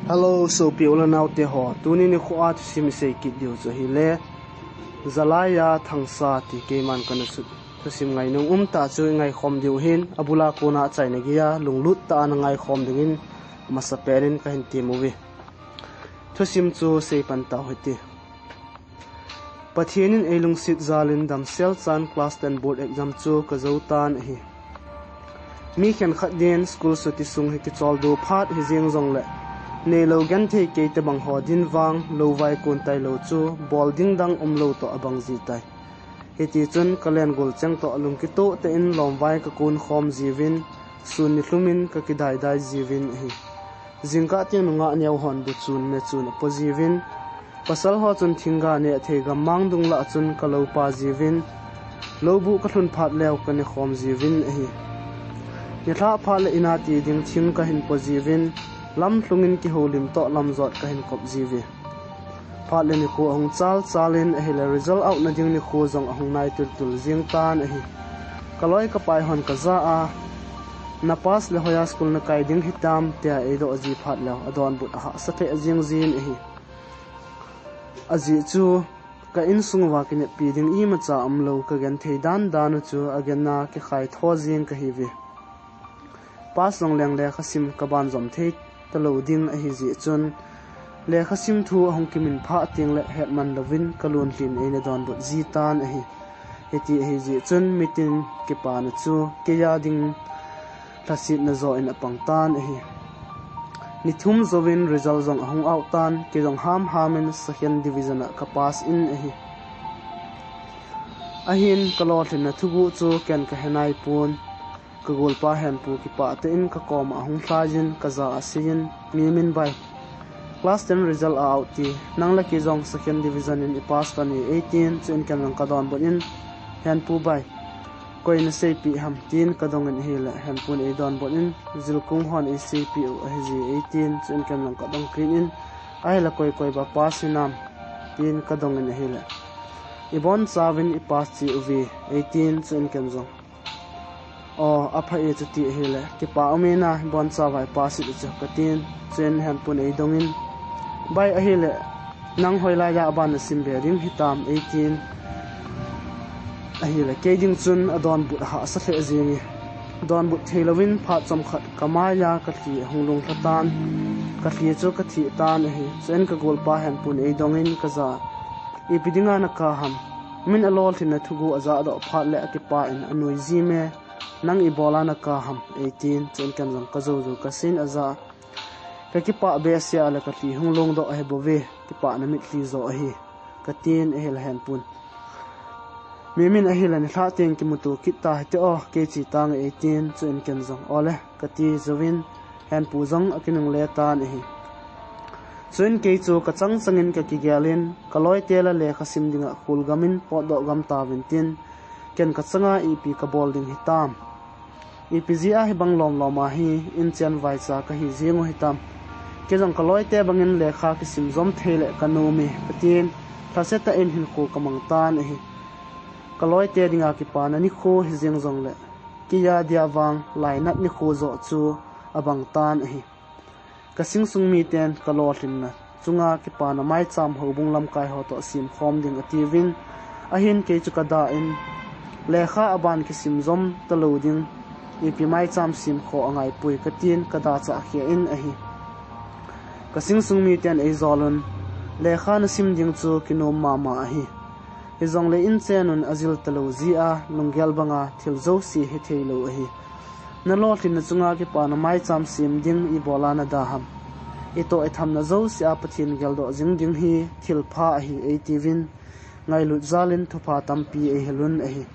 Hello, so people now te ho. Tuni ni khuat sim se kit dio zo hi le. Zalaya thangsa ti ke man kana su. Sim ngai nung ta chu ngai khom dio hin abula ko na chai na gia lunglut ta na ngai khom dingin masaperin ka hin ti movie. Sim chu se pan ta hoiti. Pathianin elung sit zalin dam sel chan class 10 board exam chu ka zo tan hi. Mi khen khat den school su ti sung hi ki chol do phat hi jeng zong le. Nei lo gan thei ke te bang ho din wang lo vai kon tai lo chu bol ding dang lo to abang ji tai heti chun kalen gol chang to alung ki to te in lom vai ka kun khom jiwin sun ni hlumin ka ki dai dai jiwin hi jingka te nunga nyau hon bu chun me chun po jiwin pasal ho chun thinga ne the ga mang dung la chun ka lo pa jiwin lo bu ka thun phat lew ka ni khom jiwin hi ni tha pha le ina ti ding thing ka hin po jiwin lam hlungin ki holim to lam zot ka hin kop jiwi phat le ni ko hong chalin a hila result out na ding ni kho zong hong nai tul jing tan a hi kaloi ka pai hon ka za a na pas le hoya school na kai ding hitam te a do ji phat le adon but ha sa the jing zin a hi aji chu ka in sungwa ki ne pi ding i ma cha am lo ka gan thei dan chu again na ki khai tho jing ka hi vi pas long leng le khasim ka ban zom thei talo ding a hi ji chun le khasim thu hong kimin pha ting le hetman lovin kalun hlin ene don but ji tan a hi heti a hi ji chun mitin ki pa na chu ke ya ding thasit na zo in apang tan a hi ni thum zowin result zong hong out tan ke jong ham in second division ka pass in a hi ahin kalor thin na thugu chu ken ka henai pun ka gol pa hen pu ki pa te in ka kom ahung thlajin ka za asin mi min bai class 10 result out ti nang la ki jong second division in pass ka ni 18 chen kan lang ka don bon in hen pu bai koi na sei pi ham tin ka dong in hela hen pu ni don bon in zil kung hon e sei pi o ji 18 chen kan lang ka dong clean in ai la koi ba pass inam tin ka dong in hela ibon savin I pass chi uvi 18 chen kan jong apa e chuti hele ki pa omena bon sa vai pass it chu katin chen han pun ei dongin bai a hele nang hoila ya ban sim be ring hitam 18 a hele ke ding chun adon but ha sa the jingi don but thelawin pha chom khat kamaya ka thi hunglung thatan ka thi chu ka thi tan hi chen ka gol pa han pun ei dongin ka za I pidinga na ka ham min alol thin na thugu aza do phat le ki pa in anui ji me nang ibola na ka ham 18 chen kan jong ka zo ka sin aza ka ki pa be sia la ka thi hunglong do he bove ki pa na mit li zo hi ka tin e hel han pun min a hil an tha teng ki mutu ki ta te o ke chi tang 18 chen kan jong ole ka ti zowin han pu jong akinung le tan hi chen ke chu ka changin ka ki gyalin kaloi tela le khasim dinga khul gamin po do gam ta vintin ken ka changa ep ka bolding hitam epzia hi bang lom loma hi in chen vai cha ka hi zingo hitam ke jong kaloi te bangin lekha ki sim zom thele kanomi patin thaseta in hin ko kamang tan hi kaloi te dinga ki pan ani kho hi jeng jong le ki ya dia wang lainat ni kho zo chu abang tan hi ka sing sung mi ten kalor tin na chunga ki pan mai cham ho bung lam kai ho to sim khom ding ativin ahin ke chu ka da in lekha aban ki sim zom taloding ipi mai cham sim kho angai pui ka tin ka da cha khia in a hi ka sing sung mi ten ei zolun lekha na sim ding chu kinom mama a hi hi zong le in chenun azil talo zi a lunggel banga thil zo si he theilo a hi na lo thin na chunga ki pa na mai cham sim ding I bola na da ham I to I tham na zo si a pathin gel do jing ding hi thil pha a hi 18 ngai lut zalin thupa tampi e helun a hi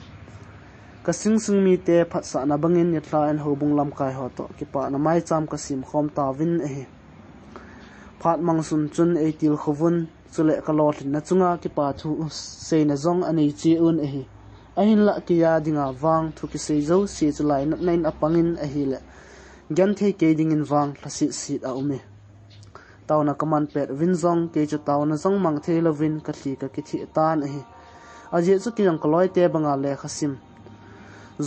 ka sing sung mi te phat sa na bangin ni thla an hobung lam kai ho to ki pa na mai cham ka sim khom ta win a hi phat mang sun chun e til khowun chule ka lot na chunga ki pa thu sei na zong ani chi un a hi ahin la ki ya dinga wang thu ki sei zo si chulai na nain apangin a hi le gan the ke ding in wang thasi sit a umi tawna kaman pet win zong ke chu tawna zong mang the lovin ka thli ka ki thi tan a hi aje chu ki jong kaloi te banga le khasim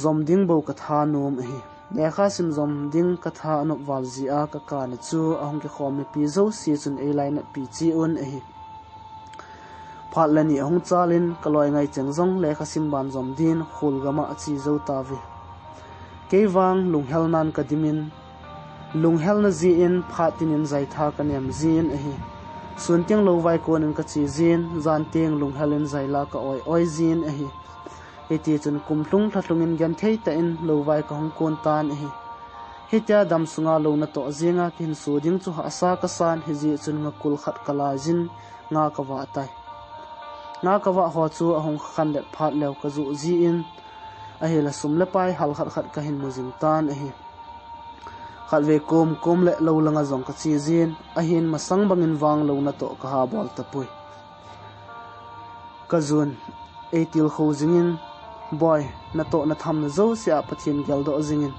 zom ding bo ka tha nom hi le kha sim zom ding ka tha anop wal zia ka ka na chu ahong ki khom pi zo si chun e line pi chi un a hi phat lani ahong chalin kaloi ngai chengjong le kha sim ban zom din khul gama chi zo ta vi kewang lunghel nan kadimin lunghel na zi in phatin in zai tha ka nem zin a hi sun tiang lo vai kon in ka chi zin zan teng lunghel in zai la ka oi zin a hi eti chun kumtlung thlatlung in gan thei ta in lo vai ka hong kon tan a hi hetia dam sunga lo na to zinga kin su ding chu ha sa ka san hi ji chun nga kul khat kala jin nga ka wa tai nga ka wa ho chu ahong khan le phat lew ka zu zi in a hi la sum le pai hal khat khat ka hin muzim tan a hi khat ve kom le lo langa zong ka chi zin a hin masang bangin wang lo na to ka ha bol ta pui ka zun etil kho zingin boy na to na tham na zo sia pathin gel do zingin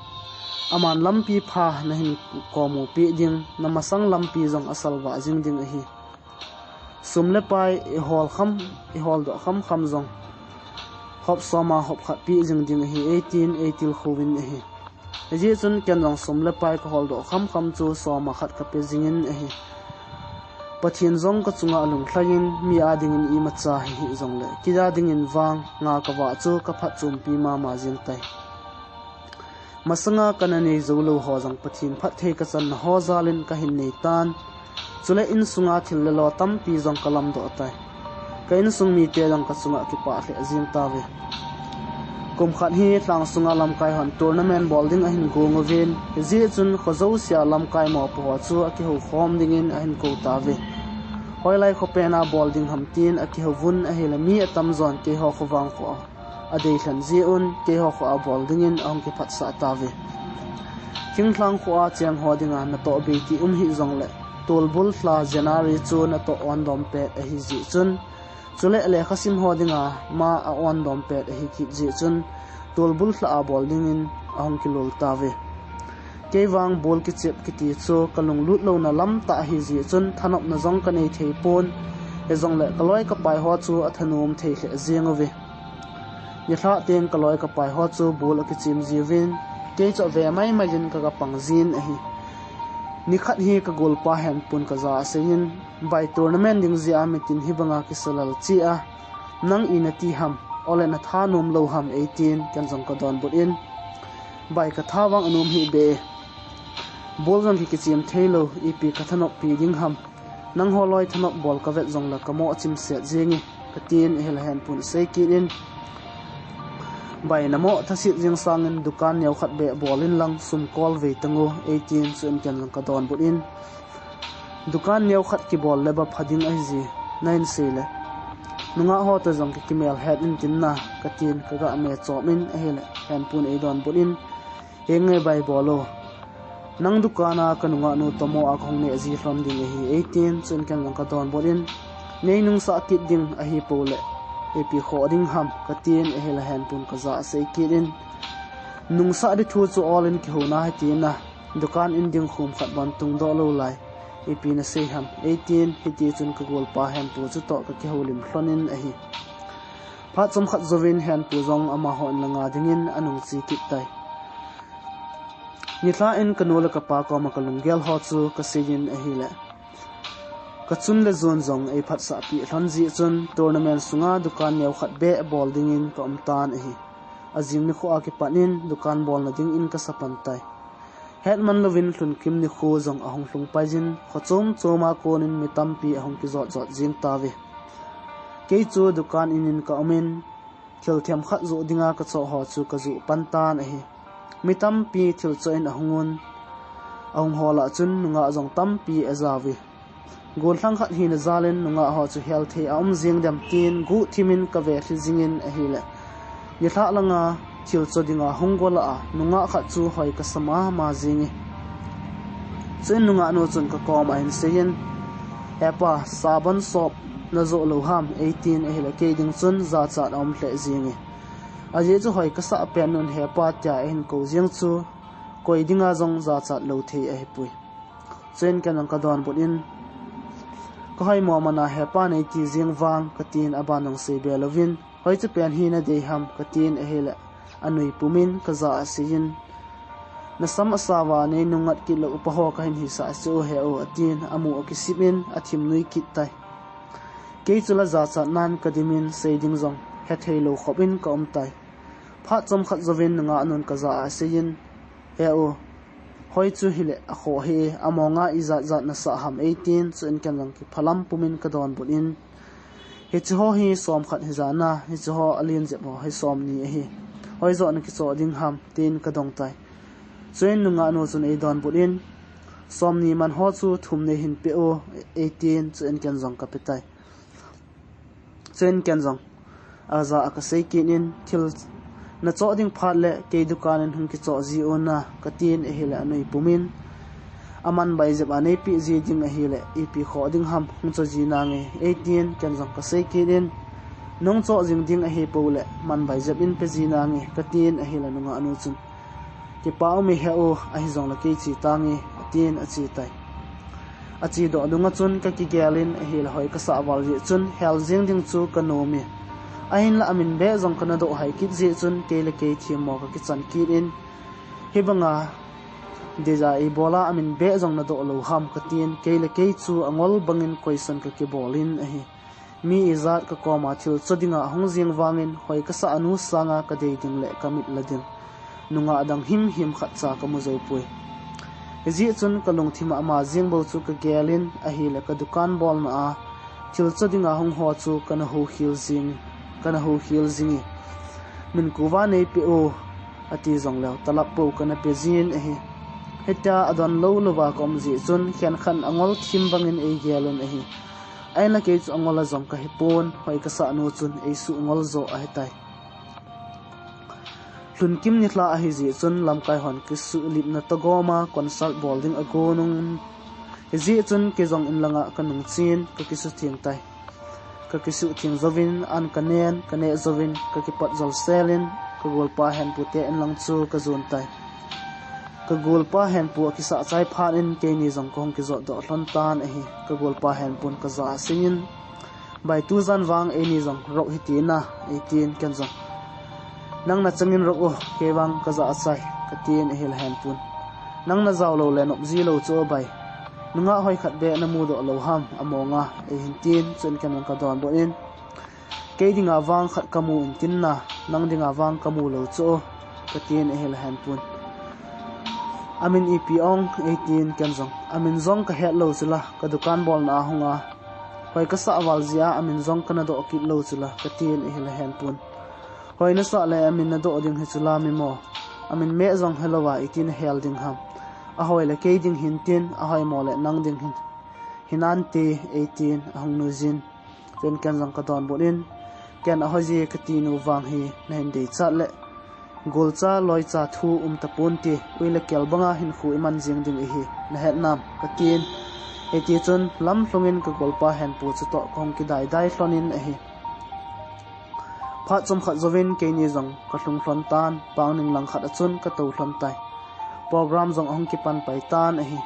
aman lampi pha na hin komu pi ding na masang lampi zong asal wa jing ding a hi sumle pai e hol do kham zong hop soma hop khat pi jing ding a hi 18 etil khowin a hi ji chun ken jong sumle pai ka hol do kham chu soma khat ka pe jingin a hi pathin zong ka chunga lung thlagin mi ading in i ma cha hi zong le kida ding in wang nga ka wa chu ka phat chum pi ma jing tai masanga kanani zolo ho jang pathin phat the ka chan ho zalin ka hin nei tan chule in sunga thil le lo tam pi jong kalam do tai ka in sung mi te jong ka chunga ki pa hle jing ta ve kum khat hi tlang sunga lam kai hon tournament bowling a hin go ngovin ji chun khozo sia lam kai mo po chu a ki ho khom ding in a hin ko ta ve hoilai khopena bowling ham tin a ki ho vun a hela mi atam zon ke ho khowang kho a dei thlan ji un ke ho kho a bowling in ong ki phat sa ta ve king thlang kho a chang ho dinga na to be ti hi zong le tol bul fla january chu na to on dom pe a hi ji chun chule le khasim ho dinga ma a on dom pe a hi ki ji chun tol bul fla a bowling in ong ki lol ta ve kewang bol ki chep ki ti chu kalung lut lo na lam ta hi ji chun thanop na zong ka nei thei pon e zong le kaloi ka pai ho chu a thanum thei hle zingo ve ni thla teng kaloi ka pai ho chu bol ki chim jiwin ke cho ve mai majin ka pang zin a hi ni khat hi ka gol pa hen pun ka za sein by tournament ding zia mitin hi banga ki salal chi a nang inati ham ole na tha nom lo ham 18 kan jong ka don but in by ka tha wang anum hi be bol jong ki chim thailo ep ka thanok pi ding ham nang holoi thanok bol ka vet jong la ka mo chim se jingi ka tin hel hen pun sei ki in by namo thasit jing sangin dukan neu khat be bolin lang sum kol ve tango 18 sun kan lang ka don but in dukan neu khat ki bol leba phading ai ji 9 sele nunga ho ta jong ki mel head in tinna ka tin ka ga me chomin a hele hen pun e don but in enge by bolo nang dukana kanunga nu tomo a khong ne ji hlom ding hi 18 sun kan lang ka don but in nei nung sa kit ding a hi pole epi khoding ham ka tin a hela hen pun ka za sei kirin nung sa di thu chu all in ki hona ha tina dukan in ding khum khat ban tung do lo lai epi na sei ham 18 hiti chun ka gol pa hen pu chu to ka ki holim hlonin a hi pha chum khat zovin hen pu zong ama hon langa dingin anung chi kit tai ni thla in kanula ka pa ko ma kalung gel ho chu ka sejin a hi la kachun le zon zong ei phat sa pi thanji chun tournament sunga dukan neu khat be ball ding in ka tan a hi azim ni kho a ki panin dukan ball na ding in ka sapan tai headman lovin hlun kim ni kho zong ahong hlung pajin khochom choma konin mitam pi ahong ki zot jing ta ve ke chu dukan in ka amen thil thiam khat zo dinga ka cho ho chu ka zu pantan a hi mitam pi thil cho in ahongun ahong hola chun nunga zong tam pi azawi gol thang khat hin zalen nunga ho chu healthy jing dam tin gu thimin ka ve thil jingin a hi le ni thla langa thil cho dinga hongola a nunga kha chu hoi ka sama ma jingi chen nunga no chun ka kom a in sein epa saban sop na zo lo ham 18 a hi le ke ding chun za cha om hle jingi aje chu hoi ka sa pen nun he pa tia in ko jing chu koi dinga jong za cha lo thei a hi pui chen kan ka don but in ko hai mo mana hepa nei ti jing wang katin abanong se belovin hoi chu pen hi na de ham katin a hela anui pumin ka za asin na sam asawa nei nungat ki lo upaho ka hin hi sa so he o atin amu okisimin athim nui kit tai ke chula za cha nan kadimin seiding zong he thelo khobin ka om tai pha chom khat zovin nga anon ka za asein he o hoi chu hile a kho he amonga iza za na sa ham 18 chu en kan lang ki phalam pumin ka don bunin he chu ho hi som khat hi zana he chu ho alien je mo he som ni hi hoi zo na ki cho ding ham tin ka dong tai chen nunga no chun ei don bunin som ni man ho chu thum ne hin pe o 18 chu en kan zong ka petai chen kan zong aza aka sei kinin thil na cho ding phat le ke dukanin hung ki cho ji ona katin e hila anoi pumin aman bai je ba nei pi ji ding a hile e pi kho ding ham hung cho ji na nge 18 kan jong ka sei kinin nong cho jing ding a he pole man bai je in pe ji na nge katin a hila nunga anu chun ki pau mi he o a hi jong la ke chi ta nge atin a chi tai a chi do dunga chun ka ki gelin a hila hoi ka sa wal ji chun hel jing ding chu ka no mi ahin la amin be zong kana do hai kit je chun kele ke thim mo ka ki chan ki in hibanga deja ebola amin be zong na do lo ham ka tin kele ke chu angol bangin question ka ki bolin a hi mi izat ka koma thil chodinga hong jing wangin hoi ka sa anu sanga ka de ding le kamit ladin nunga adang him khat cha ka mu zo pui ji chun ka long thima ama jing bo chu ka gelin a hi le ka dukan bol na a thil chodinga hong ho chu kana ho hil zingi min kuwa nei pe o ati zong lew talak po kana pe zin e hi heta adon lo lova kom ji chun khian khan angol thim bangin e gelon e hi aina ke chu angola zong ka hipon hoi ka sa nu chun e su ngol zo a hetai hlun kim ni hla a hi ji chun lamkai hon ki su lip na to goma consult bolding agonung ji chun ke zong in langa kanung chin ka ki su thiang tai ka kisu thing zovin an kanen kane zovin ka ki pat zol selin ka golpa hen pute en lang chu ka zon tai ka golpa hen pu ki sa chai phan in ke ni jong kong ki zo do hlon tan a hi ka golpa hen pun ka za singin bai tu zan wang e ni jong ro hi ti na 18 kan jong nang na changin ro o ke wang ka za chai ka tin e hil hen pun nang na zaw lo le nop ji lo chu bai nunga hoi khat be na mu do lo ham amonga e hintin chun kan ka don bo in ke dinga wang khat kamu in tin na nang dinga wang kamu lo chu ka tin e hel han pun amin ipi ong 18 kan jong amin zong ka het lo chula ka dukan bol na hunga hoi ka sa wal zia amin zong kana do ki lo chula ka tin e hel han pun hoi na sa le amin na do ding he chula mi mo amin me zong helowa 18 hel ding ham ahoi le ke ding hintin ahoi mo le nang ding hin hinan te 18 ahong nu jin chen kan jang ka don bonin ken ahoi ji ka ti nu wang hi na hin de cha le gol cha loi cha thu ta pon ti uile kel banga hin khu iman jing ding hi na het nam ka tin e ti chun lam hlongin ka golpa hen pu chu to kong ki dai hlonin a hi pha chom khat zovin ke ni jang ka hlung hlon tan pang ning lang khat achun ka to hlon tai program zong ong ki pan pai tan a hi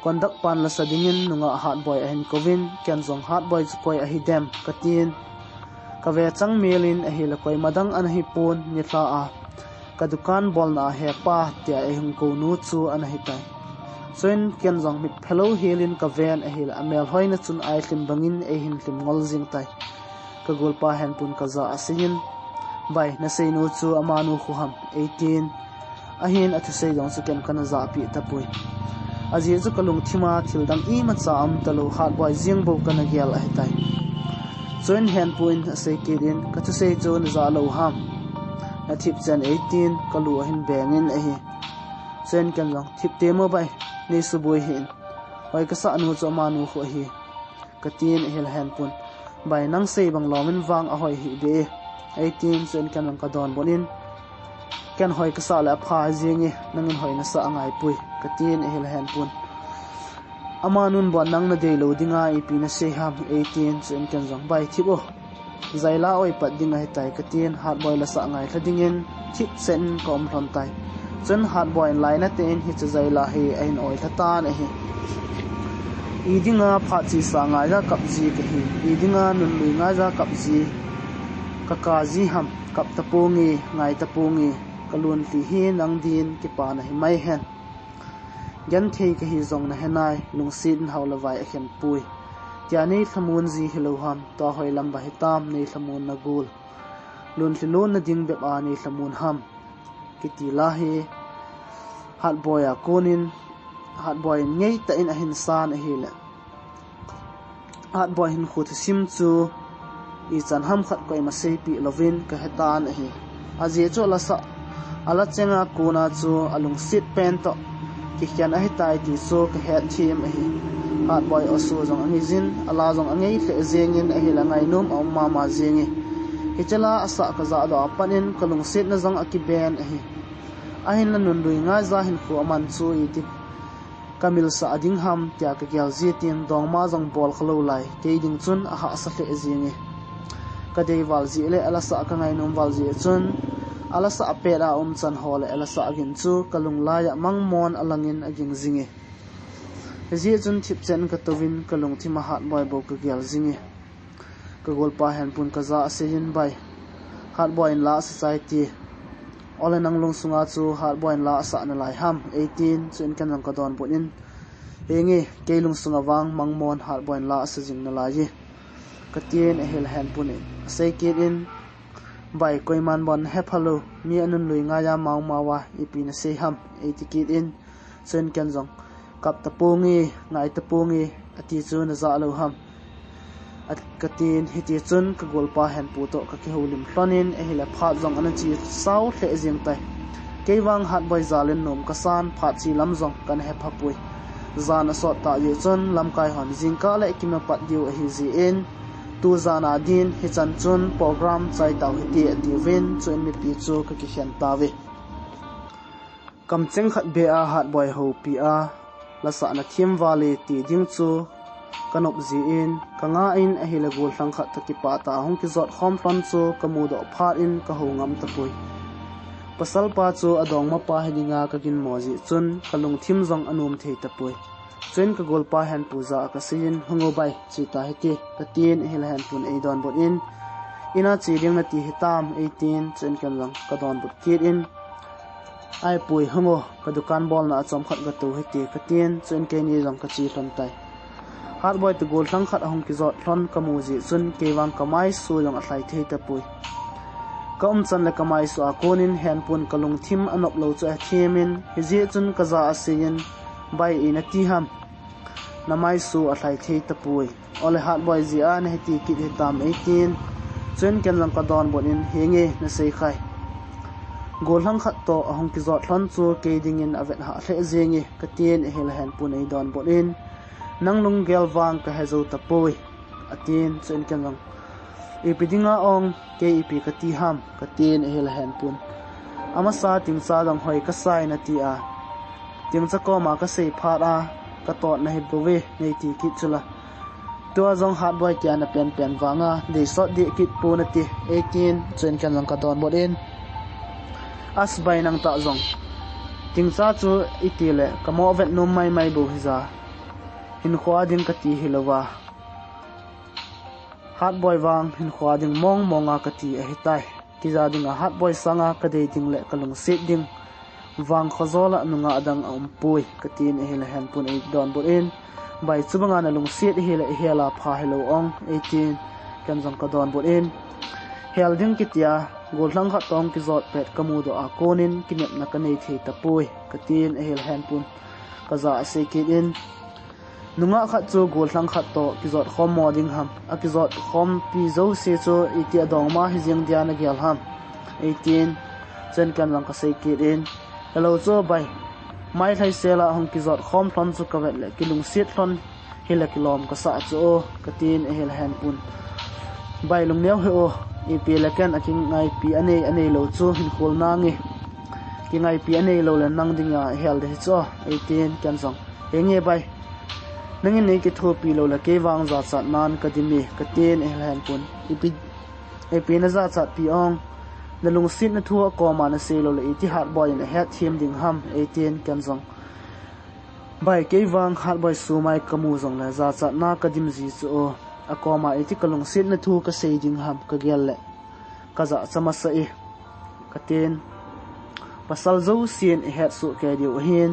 conduct pan la sadingin nunga hard boy a hin kovin ken zong hard boy chupoi a hi dem ka tin ka ve chang melin a hi la koi madang an hi pon ni thla a ka dukan bol na he pa tia e hung ko nu chu an hi tai soin ken zong mit phelo helin ka ven a hi la amel hoina chun ai hlim bangin e hin hlim ngol jing tai ka golpa hen pun ka za asin bai na sei nu chu amanu khu ham 18 ahin athu sei jong chu ken kana za pi tapui aji chu kalung thima thil dam i ma cha am talo hat boy jing bo kana gel ai tai join hand point sei kirin ka thu sei chon za lo ham na thip chan 18 kalu hin bengin a hi chen kan long thip te mo bai ni su boi hin hoi ka sa anu cho manu khu hi ka tin hel hand pun bai nang sei bang lomin wang a hoi hi be 18 chen kan long ka don bonin ken hoi ka sa la pha jingi nangin hoi na sa angai pui ka tin hel han pun amanun bo nang na de lo dinga ipi na se ham 18 chen ken jong bai thibo zaila oi pat dinga he tai ka tin hard boy la sa angai thadingin thip sen kom thon tai chen hard boy lai na ten hi cha zaila he ain oi thatan a hi idinga pha chi sa ngai ra kap ji ka hi idinga nun lui nga ra kap ji ka ji ham kap tapungi ngai tapungi kalun ti hi nang din ki pa na hi mai hen gan thei ka hi zong na henai lungsit haula vai a khen pui tia nei thamun ji hilo ham to hoi lam ba hitam nei thamun na gul lun thlun na ding be ba nei thamun ham ki ti la hi hat boy a konin hat boy ngei ta in a hin san a hi le hat boy hin khut sim chu i chan ham khat koi ma sei pi lovin ka hetan a hi a je cho la sa ala chenga kuna chu alung sit pen to ki khian a hi tai ti chu ka het thim a hi hat boy osu jong angi jin ala jong angei hle zengin a hi la ngai num au ma ma zengi hi chala asa ka za do panin kalung sit na jong aki ben a hi a hin la nun lui nga za hin khu aman chu i ti kamil sa ading ham tia ka gyal ji tin dong ma jong bol khlo lai ke ding chun a ha sa hle zengi ka dei wal ji le ala sa ka ngai num wal ji chun ala sa apera chan hole ala sa agin chu kalung la ya mang mon alangin aging zingi ji chun thip chen ka towin kalung thi ma hat boy bo ka gyal zingi ka gol pa hen pun ka za asin bai hat boy in la society ole nang lung sunga chu hat boy in la sa na lai ham 18 chun kan nang ka don bonin engi ke lung sunga wang mang mon hat boy in la sa jing na lai katien a hel hen pun sei kid in bai koiman bon hepalo mi anun lui nga ya mau mawa ipina sei ham 80 kid in chun kan jong kap tapungi ngai tapungi ati chu na za lo ham at katin hiti chun ka golpa hen pu to ka ki holim hlonin e hila phat jong an chi sau hle jing tai keiwang hat boy zalin nom ka san phat chi lam jong kan he phapui zana so ta ye chun lam kai hon jing ka le ki ma pat diu a hi ji in tu zana din hi chan chun program chai taw hiti ati vin chun mi pi chu ka ki hian ta ve kam cheng khat be a hat boy ho pi a la sa na thim valley ti ding chu kanop ji in kanga in a hila gul thang khat taki pa ta hong ki zot khom ton chu kamu do phat in ka ho ngam ta pui pasal pa chu adong ma pa hedinga ka kin moji chun kalung thim jong anum thei ta pui chun ka gol pa han puja ka sin hungo bai chi ta heti ka tin hila han pun ei don bot in ina chi ding na ti hitam 18 chun kan jong ka don bot kit in ai pui hungo ka dukan bol na chom khat ga tu heti ka tin chun ke ni jong ka chi ton tai hat boy to gol thang khat ahong ki zot thon kamuji chun kewang kamai su long a thlai thei ta pui kom chan le kamai su a konin hen pun kalung thim anop lo cha thiemin hiji chun kaza asin bai ina ti ham namai su a thlai thei ta pui ole hat boy ji an heti ki hitam 18 chun ken lang ka don bonin henge na sei khai gol hang khat to ahong ki zot thon chu ke ding in avet ha hle zengi ka tien hel hen pun ei don bonin nang lung gel wang ka hezo ta pui atin chen kan lang ipidinga ong ke ipi ka ti ham ka tin hel hen pun ama sa ting sa dang hoi ka sai na ti a ting cha ko ma ka sei phat a ka tot na hi bove nei ti ki chula to jong hat boy kya na pen pen wanga de so de kit pu na ti 18 chen kan lang ka don bodin as bai nang ta jong ting sa chu itile ka mo vet no mai mai bo hiza hin khwa ding ka ti hilowa hat boy wang hin khwa ding mong monga ka ti a hitai ki za ding a hat boy sanga ka dei ding le kalung sit ding wang khozola nunga adang pui ka tin e hela han pun e don bot in bai chubanga na lung sit hela hela pha helo ong 18 kan jong ka don bot in hel ding ki tia gol hlang kha tong ki zot pet kamu do a konin kinep na ka nei thei ta pui ka tin e hela han pun ka za se ki in nunga khat chu gol hlang khat to ki zot khom moding ham a ki zot khom pi zo se chu iti adong ma hi jing dia na gyal ham 18 chen kan lang ka sei ki in hello chu bai mai thai sela hong ki zot khom thon chu ka vet le ki lung sit thon hila kilom ka sa chu ka tin e hel han pun bai lung neu he o i pi la kan aking ngai pi ane lo chu hin khol na nge ki ngai pi ane lo le nang dinga hel de chu 18 kan song enge bai nangin nei ki thopi lo la ke wang za chat nan ka dimi ka ten e han pun ipi na za chat pi ong na lung sit na thua ko ma na se lo la iti hat boy na het thim ding ham 18 kan zong bai ke wang hat boy su mai kamu zong la za chat na ka dim ji chu o a ko ma iti ka lung sit na thu ka se ding ham ka gel le ka za chama sa e ka ten pasal zo sien het su ke diu hin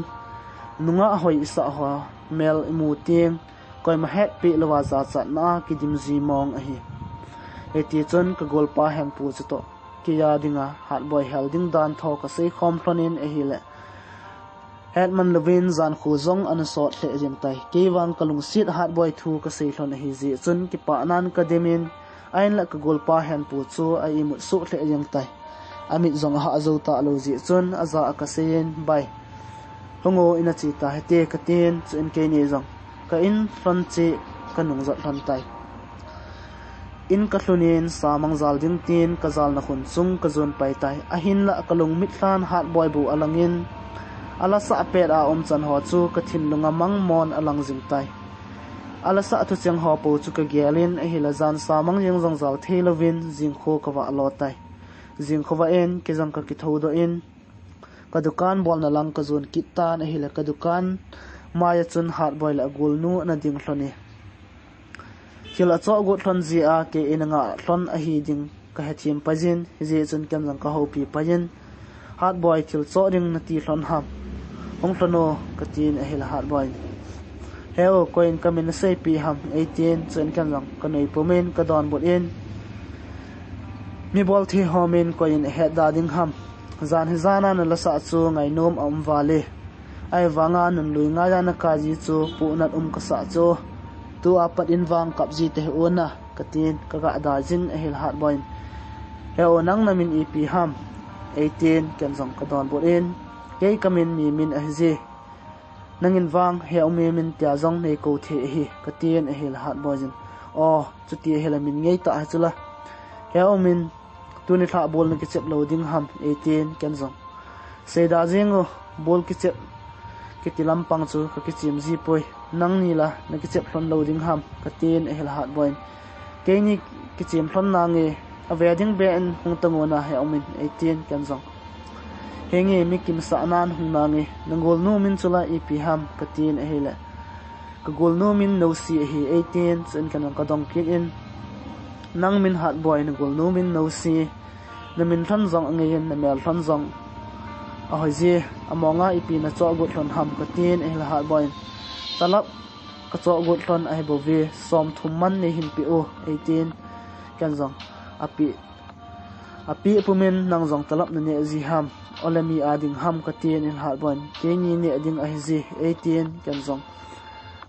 nunga hoi isa ho mel mu ting koi ma het pi lawa za cha na ki dim zi mong a hi eti chon ka gol pa hem pu chu to ki ya dinga hat boy helding dan tho ka sei khom thlonin a hi le Edmund Levin zan khu zong an sot the jeng tai ke wang kalung sit hat boy thu ka sei thlon hi zi chun ki pa nan ka demin ain la ka gol pa hen pu chu a i mu su the jeng tai amit zong ha zo ta lo zi chun aza ka sein bai hongo ina chi ta hete ka tin chun ke ni zong ka in thon chi ka nung za thon tai in ka thlunin samang zal ding tin ka zal na khun chung ka zon pai tai a hin la kalung mit thlan hat boy bu alangin ala sa pet a chan ho chu ka thin lunga mang mon alang jing tai ala sa thu chang ho po chu ka gelin a hila zan samang jeng jong zal thelovin jing kho ka wa lo tai jing kho wa en ke jang ka ki tho do in ka dukan bol na lang ka zon kitan a hila ka dukan maya chun hat boy la gul nu na ding thloni kila cho go thon ji a ke inanga thon a hi ding ka hethim pajin je chun kem jang ka ho pi pajin hat boy thil cho ring na ti thon ham ong thano katin a hil hat boy heo coin kamin sei pi ham 18 chen kan lang kanoi pomen ka don bot in mi bol thi homin coin head da ding ham zan hizana na lasa chu ngai nom am wale ai wanga nun lui nga ya na ka ji chu pu nat ka sa chu tu apat in wang kap ji te ona katin ka ga da jin a hil hat boy heo nang namin ep ham 18 kan jong ka don bot in ke kamin mi min a ji nangin wang he mi min tia jong nei ko the hi ka tien a hil hat bojin o chu ti hela min ngei ta chula he min tuni tha bol na ki chep loading ham 18 kan jong se da jingo bol ki chep ki tilam pang chu ka ki chim ji poi nang ni la na ki chep thon loading ham ka tien a hil hat boin ke ni ki chim thon na nge a wedding ben hung tangona he min 18 kan jong henge mi kim sa nan hung na nge nangol nu min chula ep ham katin a hele ka gol nu min no si hi 18 chen kan ka dong kit in nang min hat boy nangol nu min no si na min than jong nge yen na mel than jong a hoi ji amonga ep na cho go thon ham katin a hele hat boy talap ka cho go thon ai bo ve som thum man ne hin pi o 18 kan jong api pumen nang jong talap na ne ji ham olami ading ham ka tien in halbon ke ni ne ading a hi 18 kan jong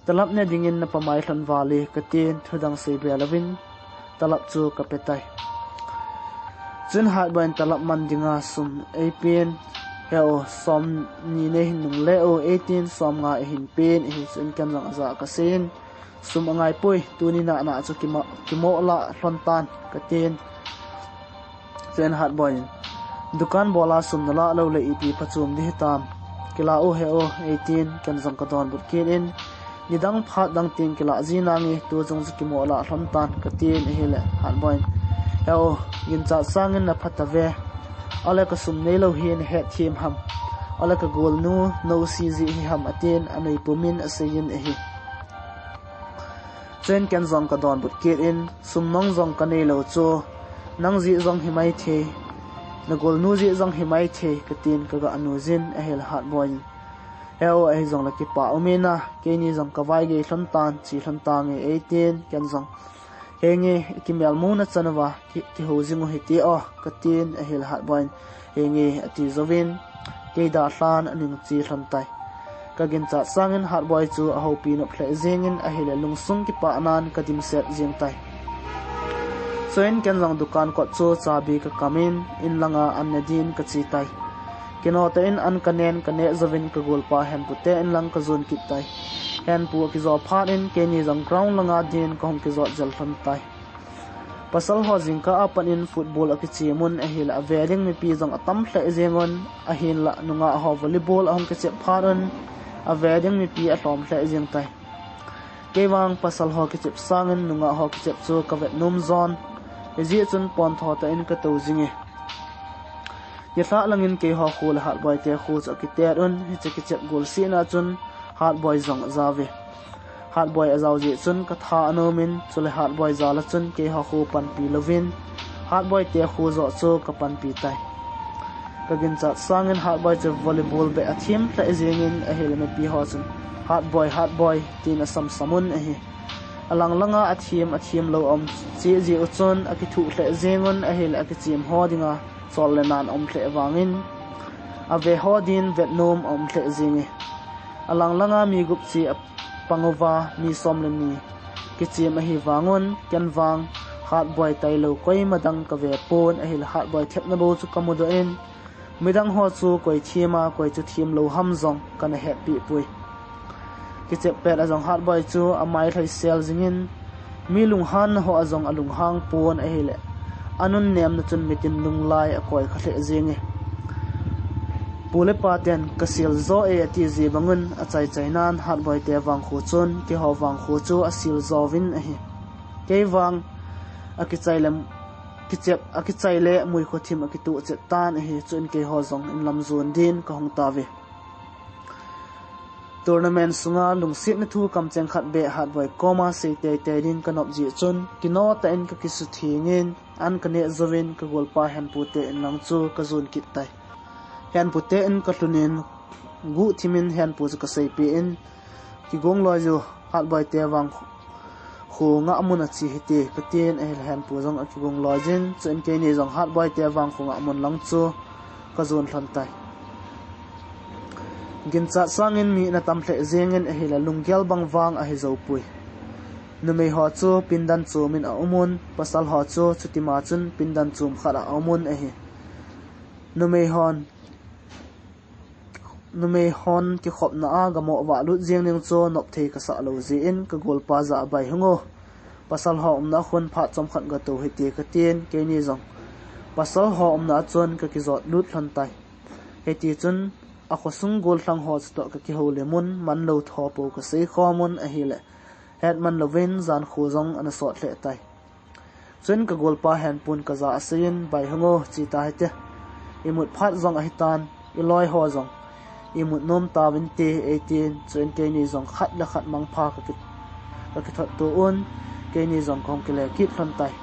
talap ne dingin na pamai thon wale ka tien thudang se belavin talap chu ka petai chun halbon talap man dinga sum 18 heo som ni ne hin nung le o 18 som nga hin pen hi chun kan jong za ka sen sum angai poi tuni na na chu ki mo la thon tan ka tien chen halbon dukan bola sumnala lo le ipi pachum ni tam kila o he o 18 kan jong ka don but kin in nidang phat dang tin kila ji na ngi tu jong ki mola thon tan ka tin he le han boy he o yin cha sangin na phatave ala ka sum nei lo hin he thim ham ala ka gol nu no si ji hi ham atin anei pumin asayin hi chen kan jong ka don but kin in sum nong jong ka nei lo cho nang ji jong hi mai the na gol nu ji jong hi mai the katin ka ga anu jin a hel hat boy heo ai jong la ki pa omena ke ni jong ka vai ge thon tan chi thon tang e 18 kan jong he nge ki mel mu na chanwa ki ho jing hi ti o katin a hel hat boy he nge ati zovin ke da hlan aning chi thon tai ka gin cha sangin hat boy chu a ho pi no phle jingin a hel lungsung ki pa nan ka dim set jing tai soin kan lang dukan ko chu chabi ka kamin in langa annadin ka chi tai kino te in an kanen kane zavin ka gol pa hen pute in lang ka zon kit tai hen pu ki zo phat in ke ni jang ground langa din ko hom ki zo jal thon tai pasal ho jing ka apan in football aki chi mun a hil a wedding mi pi jang atam hle jengon a hin la nunga ho volleyball ahom ke che pharon a wedding mi pi a hlom hle jeng tai kewang pasal ho ki chep sangin nunga ho ki chep chu ka vet num zone ji chun pon tho ta in ka to jinge ye tha langin ke ho khul hat boy te khu cha ki ter un hi che ki chep gol si na chun hat boy zong zawe hat boy azaw ji chun ka tha anomin chule hat boy zala chun ke ho khu pan pi lovin hat boy te khu zo chu ka pan pi tai kagin chat sangin hard boy chu volleyball be athim tla ezengin a helmet pi ho chun hard boy tin asam samun a hi alang langa athim lo om chi ji uchon akithu tla zengon a hel akichim hodinga sol lenan om tle wangin ave hodin vietnam om tle zingi alang langa mi gup chi pangova mi somleni kichim a hi wangon ken wang hard boy tailo koi madang ka ve pon a hil hard boy thepna bo chu kamudo in midang ho chu koi thima koi chu thim lo hamzong kana happy pui kichep pet azong hard boy chu amai thai sel zingin milung han ho azong alung hang pon a hile anun nem na chun mitin lunglai a koi khathe zingi pule paten kasil zo e ati zi bangun a chai nan hard boy te wang khu chun ki ho wang khu chu asil zovin a hi ke wang akichailem kichep akichaile mui khothim akitu che tan hi chun ke ho zong in lam zon din ka hong tawe tournament sunga lungsit na thu kamcheng khat be hat boy koma se te din kanop ji chun kino ta in ka kisu thingin an kane zovin ka golpa han pute in lang chu ka zon kit tai han pute in ka tunin gu thimin han pu ka sei pe in ki gong loi jo hat boy te wang khu nga amuna chi hite katien a hel han pu jong akibong lojin chen ke ni jong hat boy te wang khu nga amun lang chu ka zon thlan tai gin cha sangin mi na tam hle zengin a hela lungyal bang wang a hi zo pui numei ho chu pindan chu min a umun pasal ho chu chutima chun pindan chum khara umun a hi numei hon ki khop na a gamo wa lu jeng ning chu nop thei ka sa lo ji in ka gol pa za bai hungo pasal ho umna khun pha chom khat ga to hite ka ten ke ni jong pasal ho umna chon ka ki zot lut hlan tai heti chun a khosung gol thlang ho sto ka ki ho lemon man lo tho po ka sei khomon a hile het man lovin zan khu jong an so hle tai chun ka gol pa han pun ka za asin bai hungo chi ta hete imut phat jong a hitan iloi ho jong imut nom tawin te 18 chun ke ni jong khat la khat mang pha ka ki thot tu un ke ni jong kom ke le kit thon tai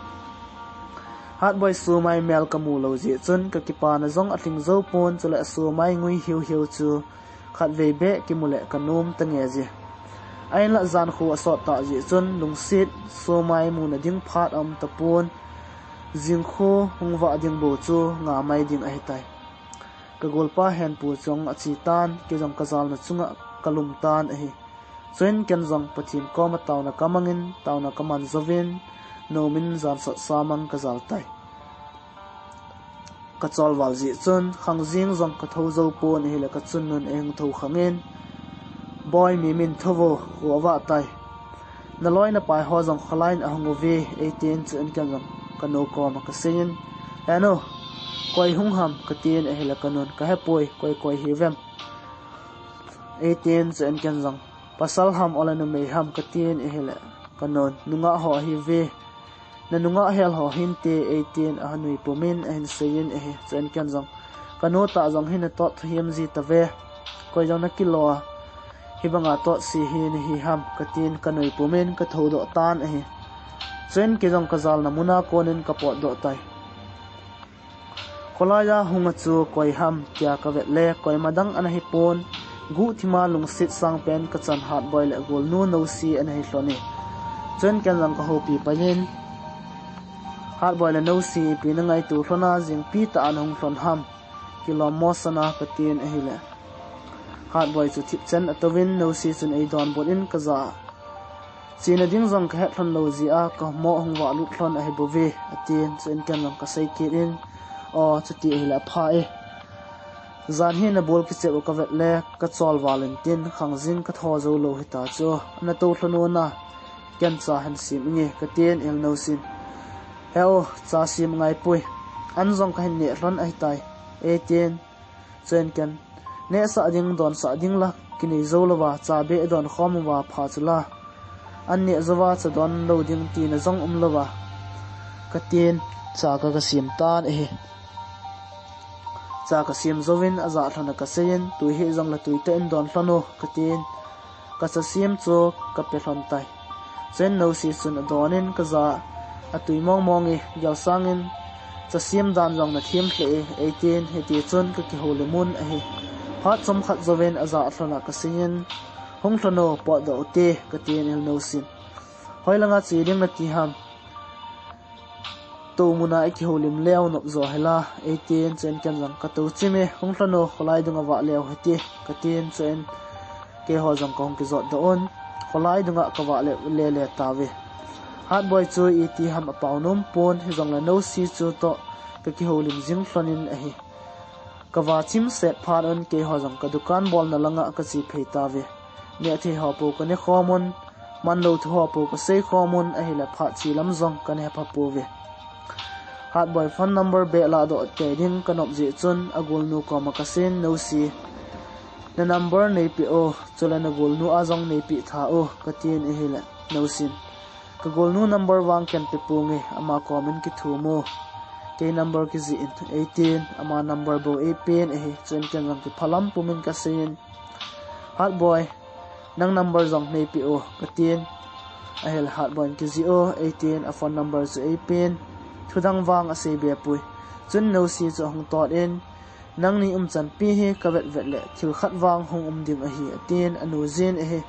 hat boy su mai mel kamu lo ji chun ka ki pa na jong athling zo pon chula su mai ngui hiu chu khat ve be ki mule kanum tange ji ain la zan khu asot ta ji chun lungsit su mai mu na ding phat am ta pon jing khu hungwa ding bo chu nga mai ding a hitai ka golpa hen pu chong achi tan ke jong kazal na chunga kalum tan a hi chen ken jong pathin ko ma taw na kamangin taw na kaman zovin nomin zan sa samang kazal tai ka chol wal ji chun khang jing jong ka tho zo pon hi la ka chun nun eng tho khangin boy mi min thowo huwa tai na loi na pai ho jong khalain a hong ve 18 chen ken jong ka no ko ma ka sin ano koi hung ham ka tin a hela kanon ka hepoi koi hi vem 18 chen ken jong pasal ham olana me ham ka tin a hela kanon nunga ho hi ve na nunga hel ho hinte 18 a hanui pomin a hin seyin a chen ken jong kano ta jong hin to thiam ji ta ve koi jong na kilo hi banga to si hi ni hi ham ka tin kanoi pomin ka thodo tan a hi chen ke jong kazal na muna konin ka pot do tai kolaya hunga chu koi ham kya ka vet le koi madang an hi pon gu thima lung sit sang pen ka chan hat boy le gol nu no si an hi hloni chen ken lang ka ho pi panin hat boy le no si pi na ngai tu hlona jing pi ta an hong hlon ham kilo mosana ka tin a hi le hat boy chu thip chen atowin no si chun ei don bon in ka za china ding jong ka het hlon lo ji a ka mo hong wa lu hlon a hi bove atin chen ken lang ka sei ki in o chuti hila pha e zan hi na bol ki che ka vet le ka chol valentine khangjing ka tho zo lo hita chu na to thlono na ken cha han sim nge ka ten el no sin heo cha sim ngai pui an jong ka hin ne hlon ai tai 18 chen ken ne sa ding don sa ding la kini zo lo wa cha be don khom wa pha chula an ne zowa cha don lo ding ti na jong lo wa ka ten cha ka sim tan e cha ka sim zovin aza thana ka sein tu hi jong la tui te in don hlano ka tin ka sa sim chu ka pe hlon tai chen no si sun adonin ka za atui mong e yal sangin cha sim dan jong na thim hle 18 heti chun ka ki holimun a hi phat som khat zoven aza thlona ka sin hong thlono po do te ka tin el no sin hoilanga chi ding na ti ham to muna ki holim leo nop zo hela 18 chen kan jang ka to chime hong thlono kholai dunga wa leo heti ka tin chen ke ho jong kong ki zot do on kholai dunga ka wa le tawe hard boy chu eti ham apawnum pon hi jong la no si chu to ka ki holim jing flonin a hi kawa chim set phan on ke ho jong ka dukan bol na langa ka chi phei tawe ne thi ho po ka ne khomon man lo thu ho po ka sei khomon a hi la pha chi lam jong ka ne pha po ve hard boy phone number be la do te ding kanop ji chun agul nu ko ma ka sen no si na number nei pi o chula na gul nu azong nei pi tha o ka tin e hi la no sin ka gol nu number wang ken pe pungi ama comment ki thu mo ke number ki zi 18 ama number bo e pen e chen ken jang ki phalam pumin ka sin hard boy nang number jong nei pi o ka tin a hel hard boy ki zi o 18 a phone number zu e pen thudang wang a se be pui chun no si chu hong tot in nang ni chan pi he ka vet le thil khat wang hong ding a hi atin anu zin e he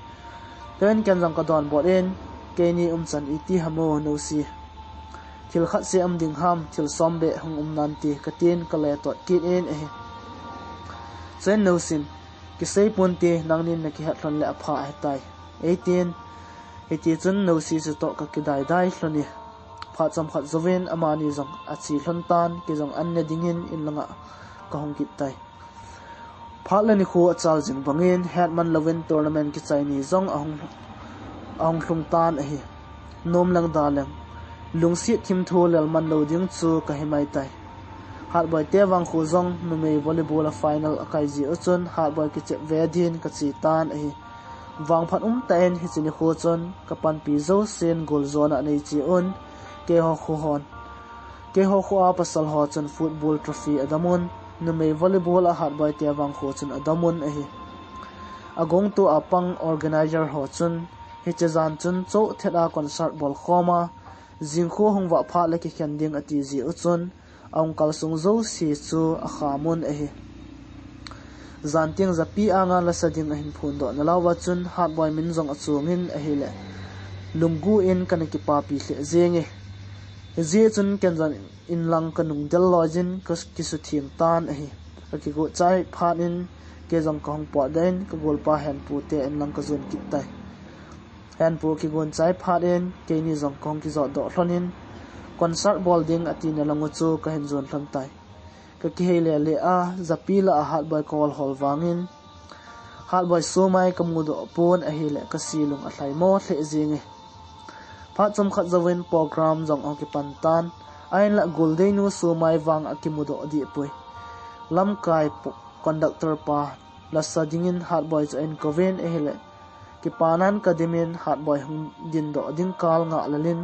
ten ken jang ka don bot in ke ni chan iti hamo no si thil khat se ding ham thil sombe hong nan ti ka tin ka le tot kit in e he chen no sin ki sei pun ti nang nin na ki hat thon le apha he tai 18 eti chun no si chu to ka ki dai hloni pha cham khat zoven amani jong achi hlon tan ki jong an ne dingin in langa ka hong kit tai phalani khu achal jing bangin hetman loven tournament ki chaini jong ahong hlung tan a hi nom lang daleng lungsi thim tho lel man lo ding chu ka himai tai hard boy te wang khu jong numei volleyball final akai ji ochon hard boy ki che vedin ka chi tan a hi wang phat ten hi chini khu chon ka pan pi zo sen gol zona nei chi on ke ho khu hon ke ho khu a pasal ho chon football trophy adamon numei volleyball a hard boy te wang khu chon adamon a hi agong tu apang organizer ho chun hi chezan chun cho theda concert bol khoma jingkho hongwa pha le ki khending ati ji uchon ong kalsung zo si chu a khamun a hi zanting zapi anga la sading a hin phun do na lawa chun hard boy min jong achungin a hi le lungu in kanaki pa pi hle zenge ji chun kenjan in lang kanung del lojin ki su thim tan a hi ki go chai phanin ke jong kong po den ka gol pa hen pu te en lang ka zun kit tai hen pu ki gon chai phaden ke ni jong kong ki zo do hlonin concert ball ding ati na langu chu ka hen zon thlang tai ka ki hele le a zapila a hard boy call hol wangin hard boy so mai kamu do pon a hele ka silung a thlai mo hle zinge phat chom khat zawin program jong ong ki pantan ain la goldeinu so mai wang akimudo di pui lam kai conductor pa la sadingin hard boy in koven e hele ki panan kadimin hard boy hung din do ding kal nga lalin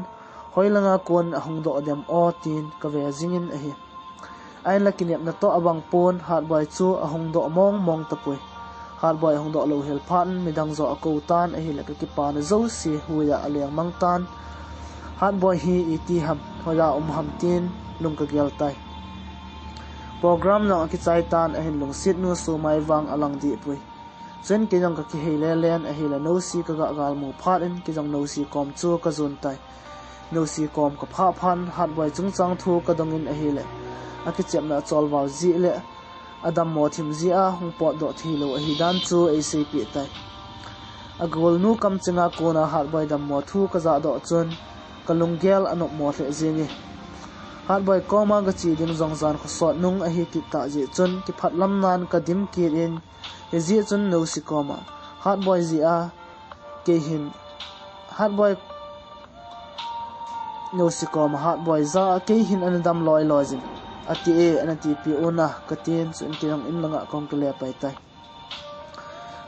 hoilanga kon ahung do dem o tin ka ve jingin a hi ain la kinep na to awang pon hard boy chu ahung do mong tapui hard boy hung do lo hel phan midang zo ko tan a hi la ki pan zo si huya aleng mang tan hard boy hi iti ham hoya ham tin lung ka gel tai program na ki chai tan a hin lung sit nu so mai wang alang di pui chen ke jong ka ki hele len a hila no si ka ga gal mu phat in ki jong no si kom chu ka zun tai no si kom ka pha phan hard boy chung chang thu ka dongin a hile a ki chem na chol waw ji le adam mo thim ji a hung po do thilo a hi dan chu acp tai a gol nu kam chinga ko na hard boy dam mo thu ka za do chun kalunggel anop mo hle zingi hard boy koma ga chi ding zong zan kho so nung a hi ki ta ji chun ki phat lam nan ka dim ki in e ji chun no si koma hard boy ji a ke hin hard boy no si koma hard boy za ke hin an dam loi lojin ati e anati pi ona ka tin chun ki rong in langa kong ke le pai tai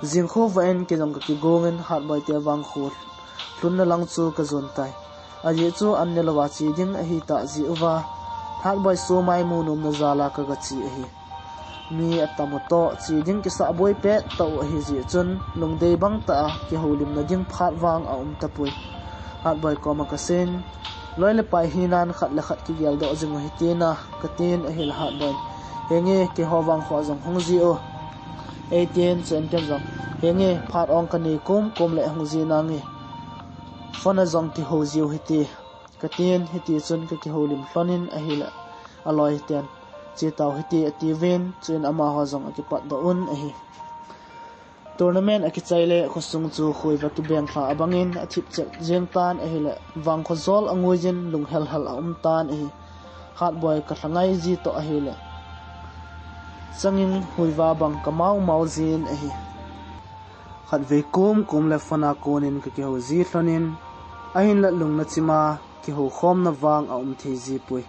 jingkho va en ke jong ki gongen hard boy te wang khur hlun na lang chu ka zon tai aje chu an ne lawa chi ding a hi ta ji uwa hard boy so mai mu num na zala ka ga chi a hi mi atamoto chi ding ki sa boy pe to a hi ji chun lungdei bang ta ki holim na ding phat wang a tapui hard boy ko ma ka sen loi le pai hinan khat le khat ki gel do jing hi tina katin a hil hat boin henge ke howang kho jong hongji o 18 chen ken jong henge phat ong kani kum le hongji na ngi fona jong ki ho jiu hi ti katin hi ti chun ki holim hlonin a hila aloi ten chi taw hi ti ati ven chen ama ho jong ki pat do un a hi tournament aki chaile khosung chu khoi ba ki beng kha abangin athip che jeng tan a hila wang kho zol angujin lung hel hal tan a hi hat boy ka thangai ji to a hila changin huiwa bang kamau mau jin a hi khat ve kum le fana konin ka ki ho ji thlonin a hin la lung na chima ki ho khom na wang a thi ji pui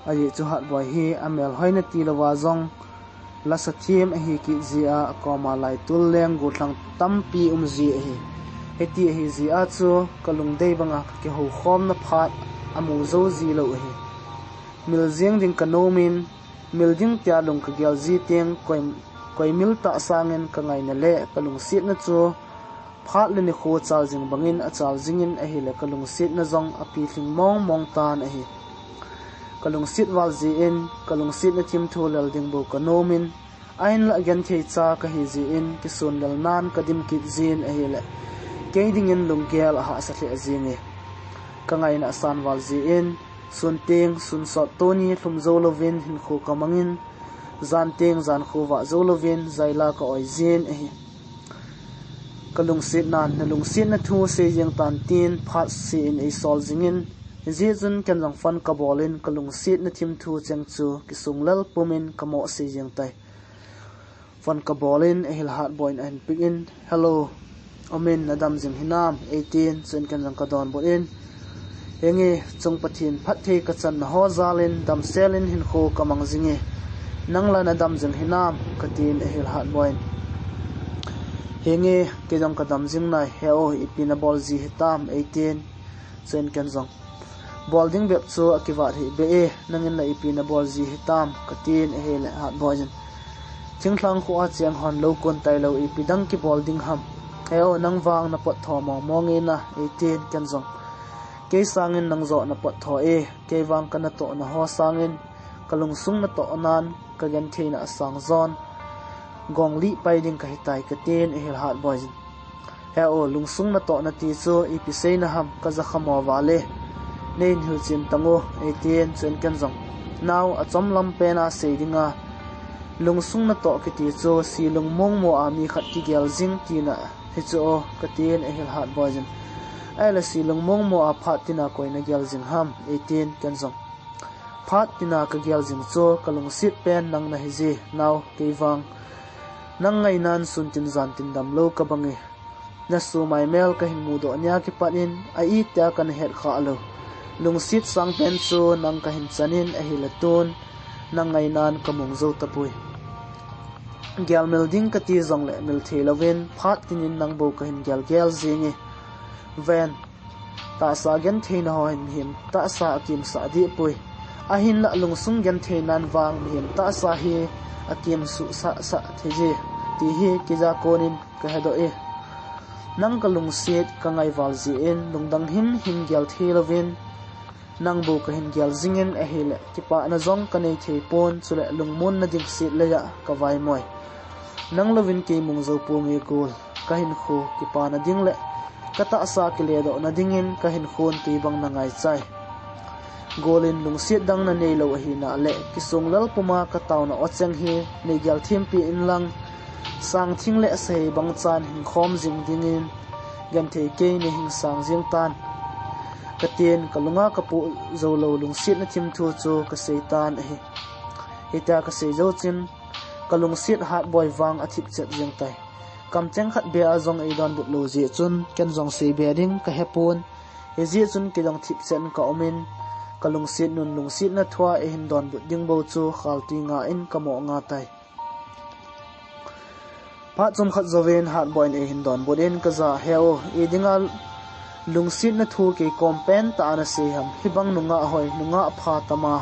a ye chu hat boy hi amel hoina ti lawa zong la sathim a hi ki zia koma lai tul leng gu tlang tampi ji a hi heti hi zia chu kalung dei banga ki ho khom na phat amu zo ji lo a hi mil jeng ding kanomin mil ding tia lung ka gyal ji teng koi mil ta sangen ka ngai na le kalung sit na chu phat le ni kho chal jing bangin a chal jingin a hi le kalung sit na zong api thling mong tan a hi kalung sit wal ji in kalung sit na chim thu lal ding bo kanomin ain la gan thei cha ka hi ji in ki sun dal nan kadim ki jin a hi le ke ding in lung gel a ha sa the jinge ka ngai na san wal ji in sun teng sun so toni thum zo lovin hin kho kamangin zan teng zan kho wa zo lovin zaila ka oi jin a hi kalung sit nan na lung sit na thu se jeng tan tin phat si in ei sol jingin ji jun ken jang fan ka bolin kalung sit na thim thu cheng chu ki sunglal pumin kamo se jeng tai fan ka bolin a hil hat boin an pick in hello omin nadam jing hinam 18 chen ken jang ka don bo in henge chung pathin phat the ka chan na ho zalin dam selin hin kho kamang jinge nangla nadam jing hinam katin a hil hat boin henge ke jong ka dam jing nai heo ipina bol ji hitam 18 chen ken jong bolding bep chu akiwa hi be e nangin la ipina bol ji hitam katin a hil hat boin chingthlang khu a chiang hon lo kon tai lo ipidang ki bolding ham heo nang wang na pot tho mong e na 18 ken jong ke sangin nang zo na pot tho e ke wang kana to na ho sangin kalung sung na to nan ka gan theina asang zon gong li pai ding ka hitai ka ten e hil hat boy he o lung sung na to na ti chu ipisei na ham ka za khamo wale nein hil chin tango 18 chen ken jong now a chom lam pe na se dinga lung sung na to ki ti chu si lung mong mo ami khat ki gel jing ti na hi chu o ka ten e hil hat boy ai la si lung mong mo a phat tina koina gel jing ham 18 ken jong phat tina ka gel jing cho kalung sit pen nang na hi ji now ke wang nang ngai nan sun tin zan tin dam lo ka bangi na su mai mel ka hin mu do nya ki panin a I ta kan het kha lo lung sit sang pen chu nang ka hin chanin a hilatun nang ngai nan ka mong zo tapui gyal mel ding ka ti zong le mel thelovin phat tinin nang bo ka hin gel zingi ven ta sa gen theina ho him ta sa akim sa di pui a hin la lung sung gen theinan wang him ta sa hi akim su sa theje ti hi kiza konin ka hado e nang kalung set ka ngai wal ji in lungdang hin gyal thelovin nang bo ka hin gyal zingen a hele ki pa na zong ka nei thei pon chule lungmon na dik sit le ya ka vai moi nang lovin ke mung zo pu nge gol ka hin kho ki pa na ding le kata sa ki le do na dingin ka hin khon ti bang na ngai chai golin lung sit dang na nei lo hi na le ki sung lal puma ka taw na ocheng hi nei gyal thim pi in lang sang thing le sei bang chan hin khom jing dingin gan thei ke ne hin sang jing tan katien kalunga kapu zolo lung sit na thim thu chu ka seitan hi hita ka sei zo chin kalung sit hat boy wang athip chet jeng tai kam cheng khat be azong ei don but lo ji chun ken jong sei be ding ka hepon e ji chun ke jong thip chen ka omin kalung sit nun lung sit na thwa e hin don but ding bo chu khalti nga in kamo nga tai pa chum khat zoven hat boy e hin don boden ka za heo e dingal lung sit na thu ke kompen ta na se ham hibang nunga hoi nunga pha tama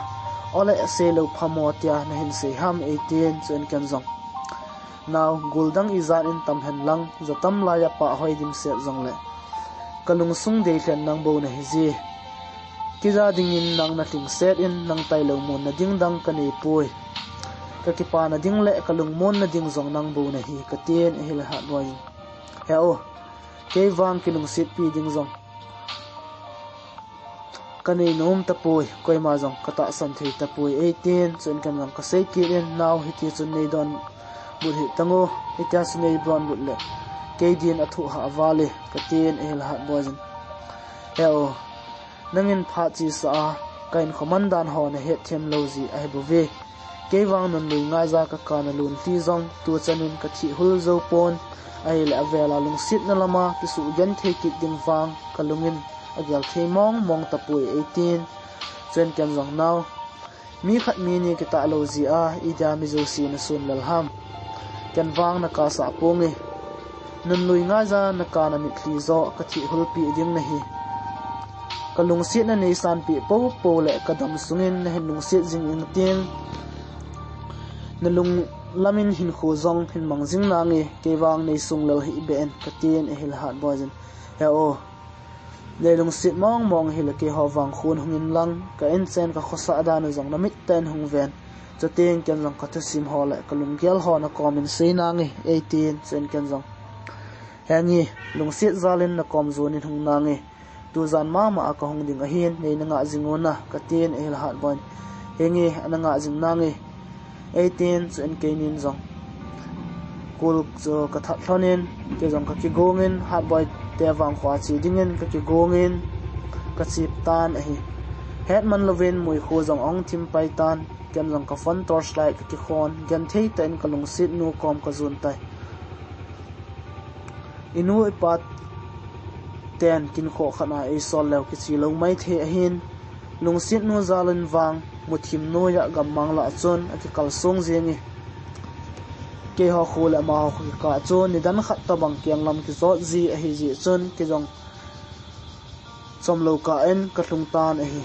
ole se lo phamo tia na hin se ham 18 chen ken jong now guldang izan in tam hen lang zatam la ya pa hoi dim se jong le kalung sung de thlen nang bo na hi ji kiza dingin nang na ting set in nang tai lo mon na ding dang kani pui ka ki pa na ding le kalung mon na ding zong nang bu na hi ka tien hil ha boy he o ke wang kilung sit pi ding zong kani nom ta pui koi ma zong kata san thei ta pui 18 chen kan nang ka sei ki in now hi ti chun nei don bu hi tango itia su nei bron bu le ke din athu ha wale ka tien hil ha boy he o nangin pha chi sa kain komandan ho na het them lozi ai bu ve ke wang non lui nga za ka kana lun ti zong tu chanin ka thi hul zo pon ai la avela lung sit na lama ki su gen the ki ding wang kalungin agyal thei mong tapui 18 chen ken zong naw mi khat mi ni ki ta lozi a ida mi zo si na sun lal ham ken wang na ka sa pongi non lui nga za na kana mi thli zo ka thi hul pi ding na hi kalung sit na nei san pi po le kadam sungin na hin lung sit jing in tiang na lung lamin hin khu zong hin mang jing na nge ke wang nei sung lo hi ben ka tien e hil hat bojen ya o le lung sit mong hil ke ho wang khun hungin lang ka en chen ka khosa da na zong na mit ten hung ven cho teng ken zong ka sim ho le kalung gel ho na comment sei na nge 18 chen ken zong hangi lung sit zalin na kom zon in hung na nge tu zan ma ka hong ding a hin nei na nga jingona ka tien e hil hat bon hengi ananga jing na nge 18 chen ke nin zong kul zo ka that thonin ke zong ka ki gongin hat boy te wang khwa chi dingin ka ki gongin ka chip tan a hi hetman lovin mui kho zong ong thim pai tan kem zong ka fon torchlight ka ki khon gen thei ten ka lung sit nu kom ka zun tai inu ipat ten kin kho khana e sol lew ki chi lo mai the a hin lung sit nu zalan wang muthim no ya gam mangla chon ati kal song zengi ke ho khula ma ho ka chon ni dan khat ta bang kyang lam ki zo ji a hi ji chon ki jong som lo ka en ka tlung tan a hi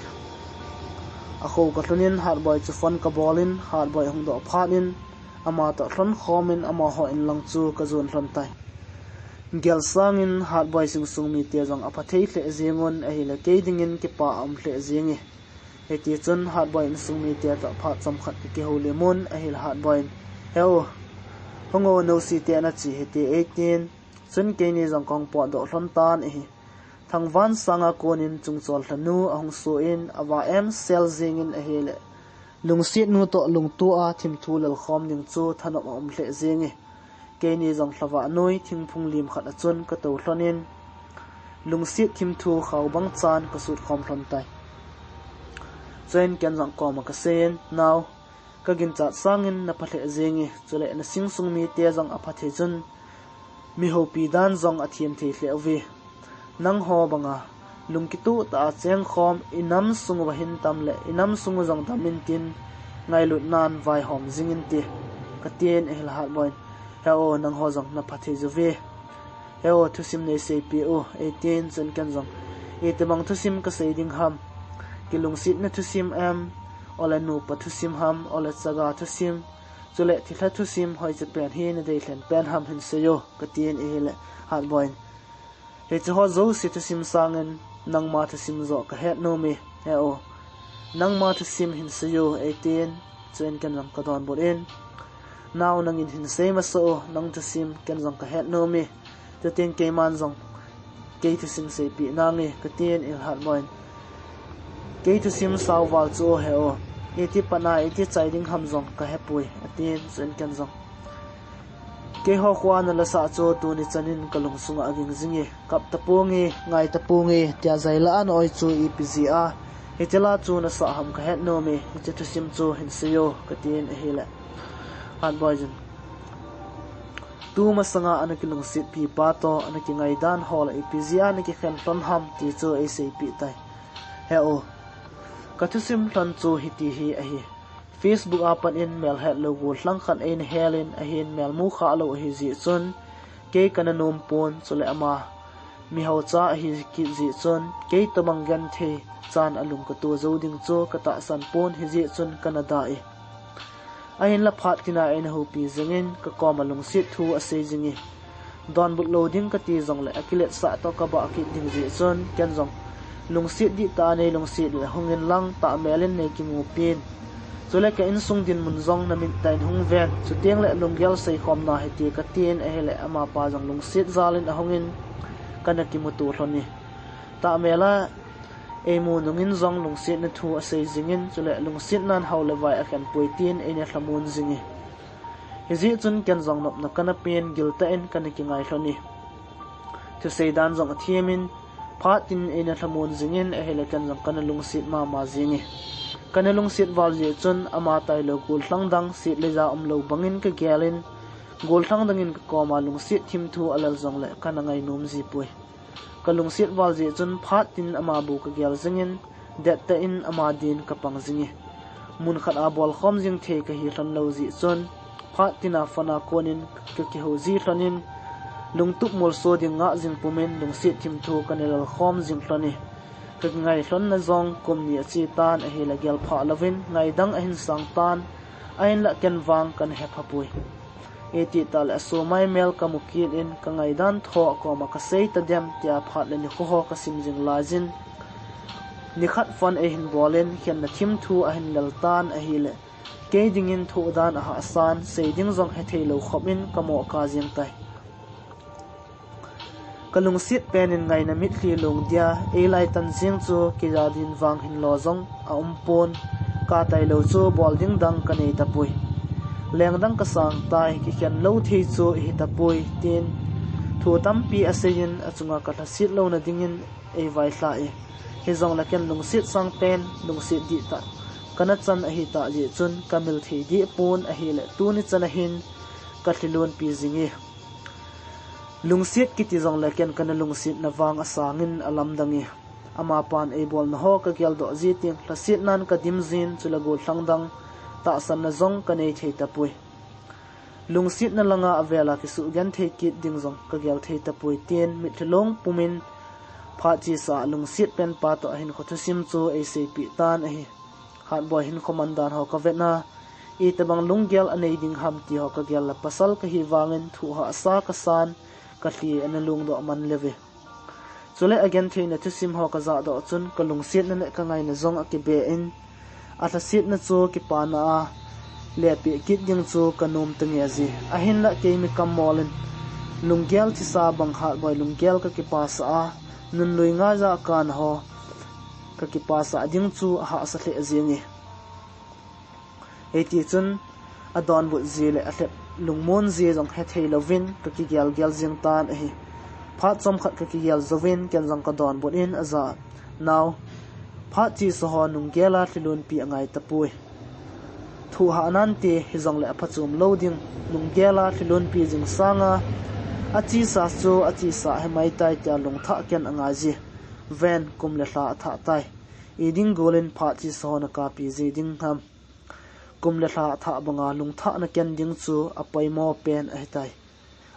a kho ka tlunin har boy chu fon ka bolin har boy hung do phanin ama ta thon khomin ama ho in lang chu ka zon thon tai gel sangin har boy sing sung mi te jong apa thei hle zengon a hi le ke dingin ki pa am hle zengi eti chun har boy in sung mi te ta pha cham khat ki ho le mon a hi har boy heo hongo no si te na chi heti 18 chun ke ni jong kong po do hlon tan hi thang van sanga konin chung chol thanu ahong so in awa em sel zingin a hele lung sit nu to lung tu a thim thu lal khom ning chu thanop om hle zingi ke ni jong hlawa noi thing phung lim khat a chun ka to hlonin lung sit thim thu khaw bang chan ka sut khom hlon tai chen ken jong ko ma ka sen now ka gin cha sangin na phathe zingi chule na sing sung mi te jong a phathe chun mi ho pi dan jong a thiam the hle awi nang ho banga lungkitu ta cheng khom inam sung wa hin tam le inam sung jong tam min tin ngai lut nan vai hom zingin ti ka tien e hla hat boy heo nang ho jong na phathe juwe heo thusim nei sei pi o 18 chen kan jong e te bang thusim ka sei ding ham kilung sit na thusim am ola nu pa thusim ham ola chaga thusim chule thila thusim hoi che pen hi na dei thlen pen ham hin seyo ka tien e hla hat boy he chu ho zo si thusim sangen nang ma thusim zo ka het no mi heo nang ma thusim hin seyo 18 chen kan jong ka don bor in now nang in hin sei ma so nang thusim kan jong ka het no mi te ten ke man jong ke thusim sei pi na nge ka tien il hat boy ke thusim saw wal chu heo eti pana eti chaiding ham jong ka hepui atin chen kan jong ke ho khwan la sa cho tu ni chanin kalung sunga aging zingi kap tapungi ngai tapungi tia zaila an oi chu ipza etela chu na sa ham ka het no me eti thusim chu hin seyo ka tin hele han boyjin tu ma sanga an kilung sit pi pa to an ki ngai dan hol ipza an ki khen ton ham ti chu ai sei pi tai he o ka thusim thon chu hiti hi a hi Facebook apan in mel het lo gul hlang khan ein helin a hin mel mu kha lo hi ji chun ke kananom pon chule ama mi ho cha hi ki ji chun ke tamang gan the chan alung ka to zo ding cho ka ta san pon hi ji chun Canada e a hin la phat tina en ho pi zengin ka kom alung sit thu a se jingi don but loading ka ti zong le akilet sa to ka ba ki ding ji chun ken zong lungsit di ta nei lungsit le hongin lang ta melin nei ki mu pin chule ka in sung din mun zong na min tain hung ven chu tiang le lunggel sei khom na heti ka tin e hele ama pa jong lungsit zalin a hongin kana ki mu tu hloni ta mela e mu nungin zong lungsit na thu a sei zingin chule lungsit nan haule vai a kan poitin e ne thlamun zingi hizi chun ken zong nop na kana pen gilta en kana ki ngai hloni thu sei dan zong athiamin phatin e ne thlamun zingin e hele kan zong kana lungsit ma zingi kana lungsit wal je chun ama tai lo gul thlangdang sit leja omlo bangin ka gelin gol thlangdangin ka koma lungsit thim thu alal zong le kana ngai num ji pui ka lungsit wal je chun phatin ama bu ka gel zingin det ta in ama din ka pang zingi mun khat a bol khom jing the ka hi hlan lo ji chun phatina fana konin ka ki ho ji hlonin lungtup mol so ding nga jing pumen lungsit thim thu kanel khom jing hloni ka ngai hlon na zong kum ni chi tan a hela gel pha lovin ngai dang a hin sang tan ain la ken wang kan he phapui eti tal aso mai mel ka mukil in ka ngai dan tho ko ma ka sei ta dem tia phat le ni kho ka sim jing lajin ni khat fan a hin bolen khian na thim thu a hin lal tan a hile ke dingin thu dan a ha san sei ding zong he thelo khopin ka mo ka jing tai kalung sit penin ngai na mit khi lung dia e lai tan jing chu ki jadin wang hin lo zong a umpon ka tai lo chu bol ding dang ka nei ta pui leng dang ka sang tai ki khian lo thei chu hi ta pui tin thu tampi asein achunga ka tha sit lo na dingin e vai hla e he zong la ken lung sit sang pen lung sit di ta kana chan a hi ta je chun kamil thei di pun a hi le tu ni chan a hin ka thilun pi zingi lungsit kiti zong leken kana lungsit na wang asangin alam dangi ama pan e bol na ho ka gel do ji ting plasit nan ka dimzin chulagol thangdang ta san na zong ka nei thei tapui lungsit na langa avela ki su gan thei kit ding zong ka gel thei tapui ten mithlong pumin pha chi sa lungsit pen pa to hin khothusim chu e se pi tan e hat boy hin komandan ho ka vetna e tabang lunggel anei ding ham ti ho ka gel la pasal ka hi wangin thu ha sa ka san ka hli ana lung do man leve chule again theina thu sim ho ka za do chun ka lungsit na ka ngai na zong akibe in atha sit na chu ki pa na le pi kit ding chu kanum tangia ji a hin la ke mi kam molen lunggel chi sa bang ha boy lunggel ka ki pa sa nun lui nga za kan ho ka ki pa sa ding chu ha sa hle azingi eti chun adon bu ji le a hlep lungmon ji jong he thei lovin ka ki gel jing tan a hi phat chom khat ka ki gel zovin ken jong ka don bot in aza now phat chi so ho nung gela thilun pi angai tapui thu ha nan te hi jong le phachum loading nung gela thilun pi jing sanga achi sa chu achi sa he mai tai ta lung tha ken anga ji van kum le hla tha tai eding golin phat chi so na ka pi ji ding ham kum le hla tha banga lung tha na ken ding chu apai mo pen a tai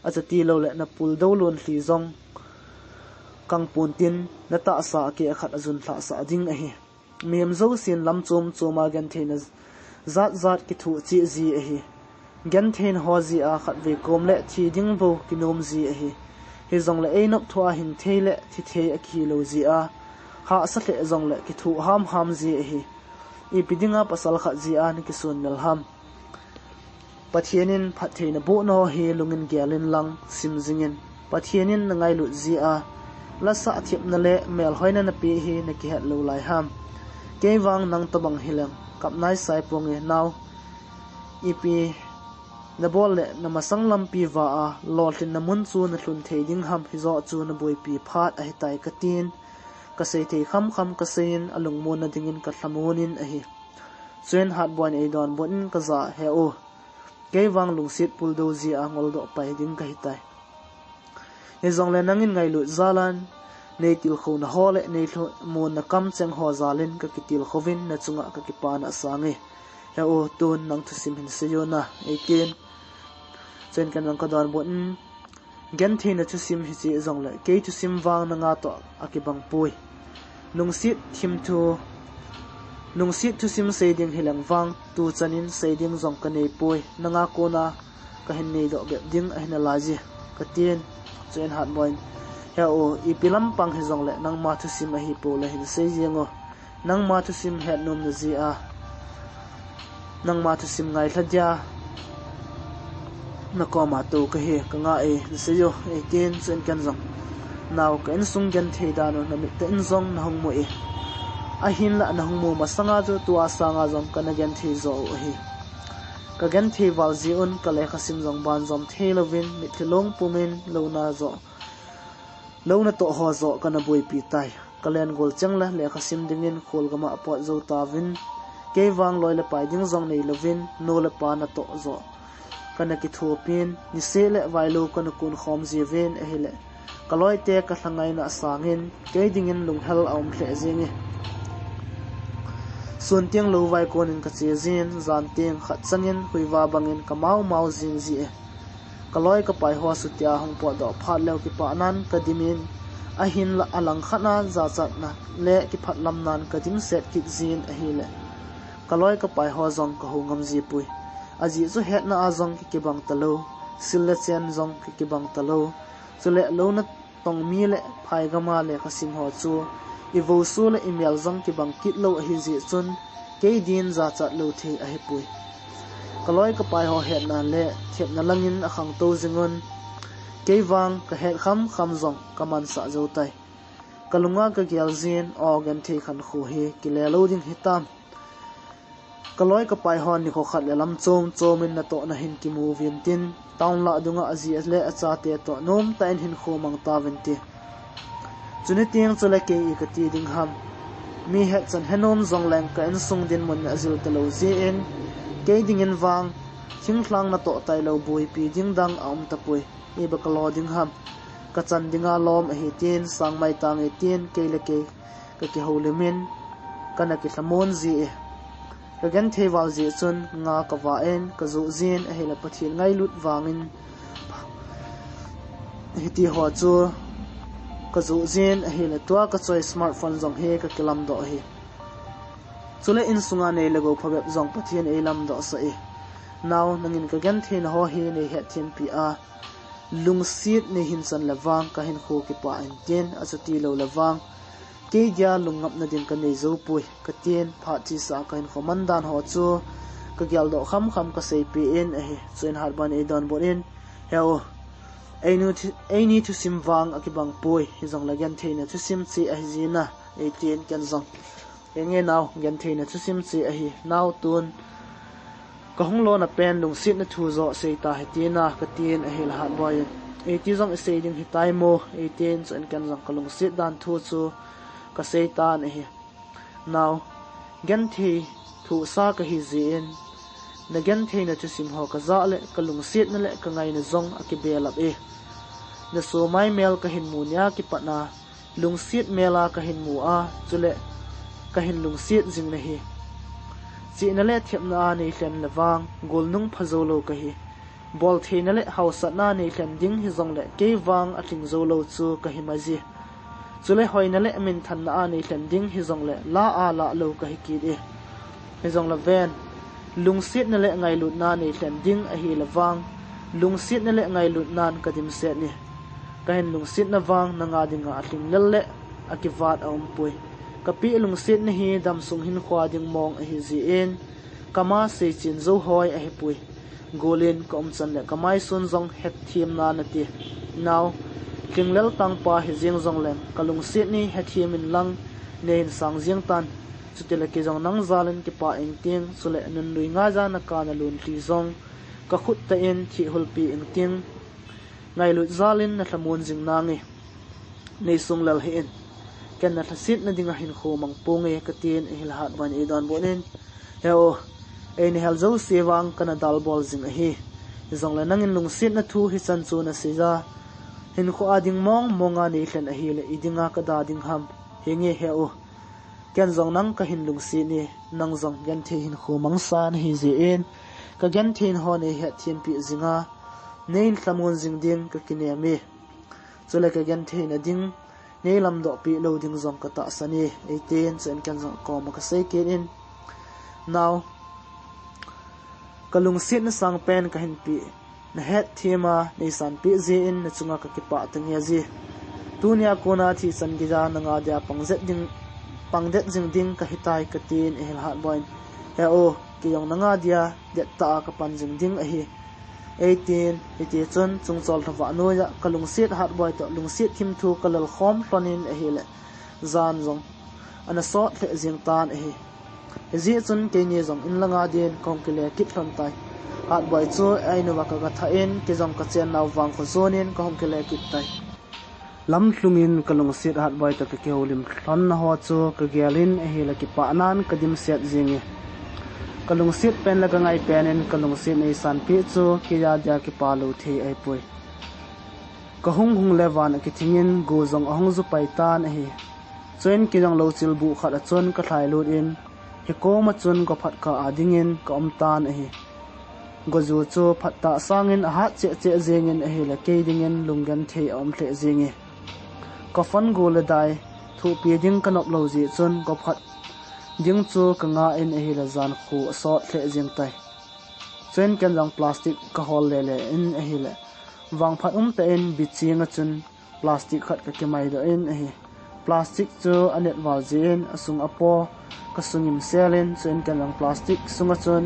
achati lo le na pul do lon hli zong kang pun tin na ta sa ke khat azun thla sa ding a hi mem zo sin lam chum chuma gan theina zat ki thu chi ji a hi gan thein ho ji a khat ve kom le thi ding bo ki nom ji a hi zong le ei nop thua hin theile thi the a ki lo ji a ha sa le zong le ki thu ham ji a hi i pidinga pasal kha ji an ki sun mel ham pathianin phatheina bo no he lungin gelin lang simjingin pathianin nangai lu ji a la sa thip na le mel hoina na pi hi na ki het lo lai ham ke wang nang tabang hilang kap nai sai pong e now ipi na bol le na masang lam pi wa a lolin na mun chu na hlun thei ding ham hi zo chu na boi pi phat a hi tai ka tin ka sei thei kham ka sein alung mon na dingin ka thlamonin a hi chen hat boin e don bon ka za he o ke wang lungsit puldo ji a ngol do pai ding ka hi tai he zong le nangin ngai lu zalan nei til kho na hole nei tho mon na kam cheng ho zalin ka kitil khovin na chunga ka ki pa na sangi he o tun nang thu sim hin se yo na ekin chen kan nang ka don bon gen theina thu sim hi chi zong le ke thu sim wang na nga to akibang pui lungsit thim thu lungsit thu sim sei ding hilang wang tu chanin sei ding zong ka nei pui nanga ko na ka hin nei do be ding a hina laji ka tien chen hat boin heo ipilam pang hi zong le nang ma thu sim a hi po le hin sei jengo nang ma thu sim het nom na ji a nang ma thu sim ngai thadya na ko ma to ka he ka nga e se yo e tin chen kan zong naw ka en sung gen thei da no na mi te in zong na hong mo e a hin la na hong mo ma sanga jo tua sanga zong ka na gen thei zo hi ka gen thei wal ji un ka le khasim zong ban zom thei lovin mi thlong pumin lo na zo lo na to ho zo ka na boi pi tai ka len gol chang la le khasim dingin khol gama apot zo ta vin ke wang loi le pai ding zong nei lovin no le pa na to zo kana ki thopin ni se le vailo kana kun khom ji ven a hele kaloi te ka thangai na sangin ke dingin lung hel aum hle zingi sun tiang lo vai konin ka che zin zan teng khat changin huiwa bangin kamau mau zin ji e kaloi ka pai ho su tia hong po do phat leu ki pa nan ka dimin a hin la alang khana za chat na le ki phat lam nan ka dim set ki zin a hi le kaloi ka pai ho zong ka hungam ji pui aji chu het na azong ki bang talo silla chen zong ki bang talo chule lo na tong mi le phai gama le khasim ho chu i vo su le email zong ki bang kit lo a hi ji chun ke din za chat lo the a hi pui kaloi ka pai ho het na le thep na langin a khang to zingon ke wang ka het kham zong kaman sa zo tai kalunga ka gyal zin organ the khan khu he ki le lo ding hitam kaloi ka pai hon ni kho khat le lam chom in na to na hin ki movin tin taun la dunga azi le acha te to nom ta in hin kho mang ta ven ti chuni tiang chule ke I ka ti ding ham mi het chan henom zong lang ka en sung din mon azil te lo zi en ke ding in wang thing thlang na to tai lo bui pi ding dang am ta pui I ba kalo ding ham ka chan dinga lom a hi tin sang mai tang e tin ke le ke ka ki holemin kana ki thamon zi e ka gan thewal ji chun nga ka wa en ka zu zin a hela pathil ngai lut wangin hiti ho chu ka zu zin a hela tua ka choi smartphone zong he ka kilam do hi chule in sunga nei lego phawep zong pathian e lam do sa e naw nangin ka gan the na ho hi nei he thian pi a lung sit nei hin san lawang ka hin kho ki pa in tin a chuti lo lawang ke dia lungap na din ka nei zo pui ka tien pha chi sa ka in khomandan ho chu ka gyal do kham ka sei pi in a hi chuin har ban e don bon in heo ai ni thu sim wang akibang pui hi zong la gan theina thu sim chi a hi jina e tien kan zong enge naw gan theina thu sim chi a hi naw tun ka hong lo na pen lung sit na thu zo sei ta he tina ka tien a hi la hat boy e ti zong e sei ding hi tai mo e tien chuin kan zong ka lung sit dan thu chu ka sei ta na hi now gan thi thu sa ka hi zin na gan the na chu sim ho ka za le ka lung sit na le ka ngai na zong akibelap e na so mai mel ka hin mu nya ki patna lung sit mela ka hin mu a chule ka hin lung sit jing na hi chi na le thep na nei hlen lawang gol nung phazo lo ka hi bol the na le house na nei hlen ding hi zong le ke wang ating zo lo chu ka hi ma ji chule hoina le min than na ani hlen ding hi zong le la lo ka hi ki e hi zong la ven lung sit na le ngai lut na ni hlen ding a hi lawang lung sit na le ngai lut nan ka dim se ni ka hin lung sit na wang na nga dinga atling lel le akivat aum pui ka pi lung sit na hi dam sung hin khwa ding mong a hi ji en kama se chin zo hoi a hi pui golin kom chan le kamai sun zong het thim na na ti now kinglel tang pa hi jing zong lem kalung sit ni he thimin lang nein sang jing tan chutela ki zong nang zalen ki pa eng ting chule nun lui nga za na ka na lun tli zong ka khut ta en thi hulpi eng ting ngai lut zalin na thamun jing na nge nei sung lal hi en ken na thasit na dinga hin kho mang ponge ka tin e hil hat ban e don bonen heo e ni hel zo sewang kana dal bol jing a hi zong la nangin lung sit na thu hi chan chu na se za hin kho ading monga nei hlen a hi le idinga ka da ding ham henge heo ken zong nang ka hin lung si ni nang zong gen the hin kho mang san hi je en ka gen thin ho ne he thiam pi zinga nein thamon jing ding ka kine me chule ka gen the na ding nei lam do pi lo ding zong ka ta sani 18 chen kan zong ko ma ka sei ke in now kalung sit na sang pen ka hin pi na het thema nei san pi je in na chunga ka ki pa tang ya ji tunia kona thi san giza nanga dia pangdet jing ding ka hitai ka tin ehel hat boin he o ki yong nanga dia det ta ka pan jing ding a hi 18 iti chun chungchol thawa noya kalung sit hat boy to lung sit thim thu kalal khom tonin a hi le zan zong ana so the jing tan a hi ji chun ke ni zong in langa den kong kile kip thon tai hat boy chu ainu wa ka tha en ke jong ka chen naw wang kho zonin ka hom kile kip tai lam hlungin kalung sit hat boy to ke holim thon na ho chu ka gelin a hi le ki pa nan kadim set jingi kalung sit pen la ngai penin kalung sit nei san pi chu ki ya ja ki pa lo the ai poi ka hung lewan ki thingin gu zong ahong zu pai tan hi chen ki jong lo chil bu khat a chon ka thlai lut in he ko ma chun ko phat ka adingin ka om tan hi go zu chu phat ta sangin a ha che zengin a hi la ke dingin lunggan the om the zingi ka fan go le dai thu pi ding ka nop lo ji chun ko phat ding chu ka nga in a hi la zan khu so the jing tai chen kan jang plastic ka hol le in a hi la wang phat te in bi chinga chun plastic khat ka ke mai do in a hi plastic chu anet wal jin asung apo ka sungim selin chen kan jang plastic sunga chun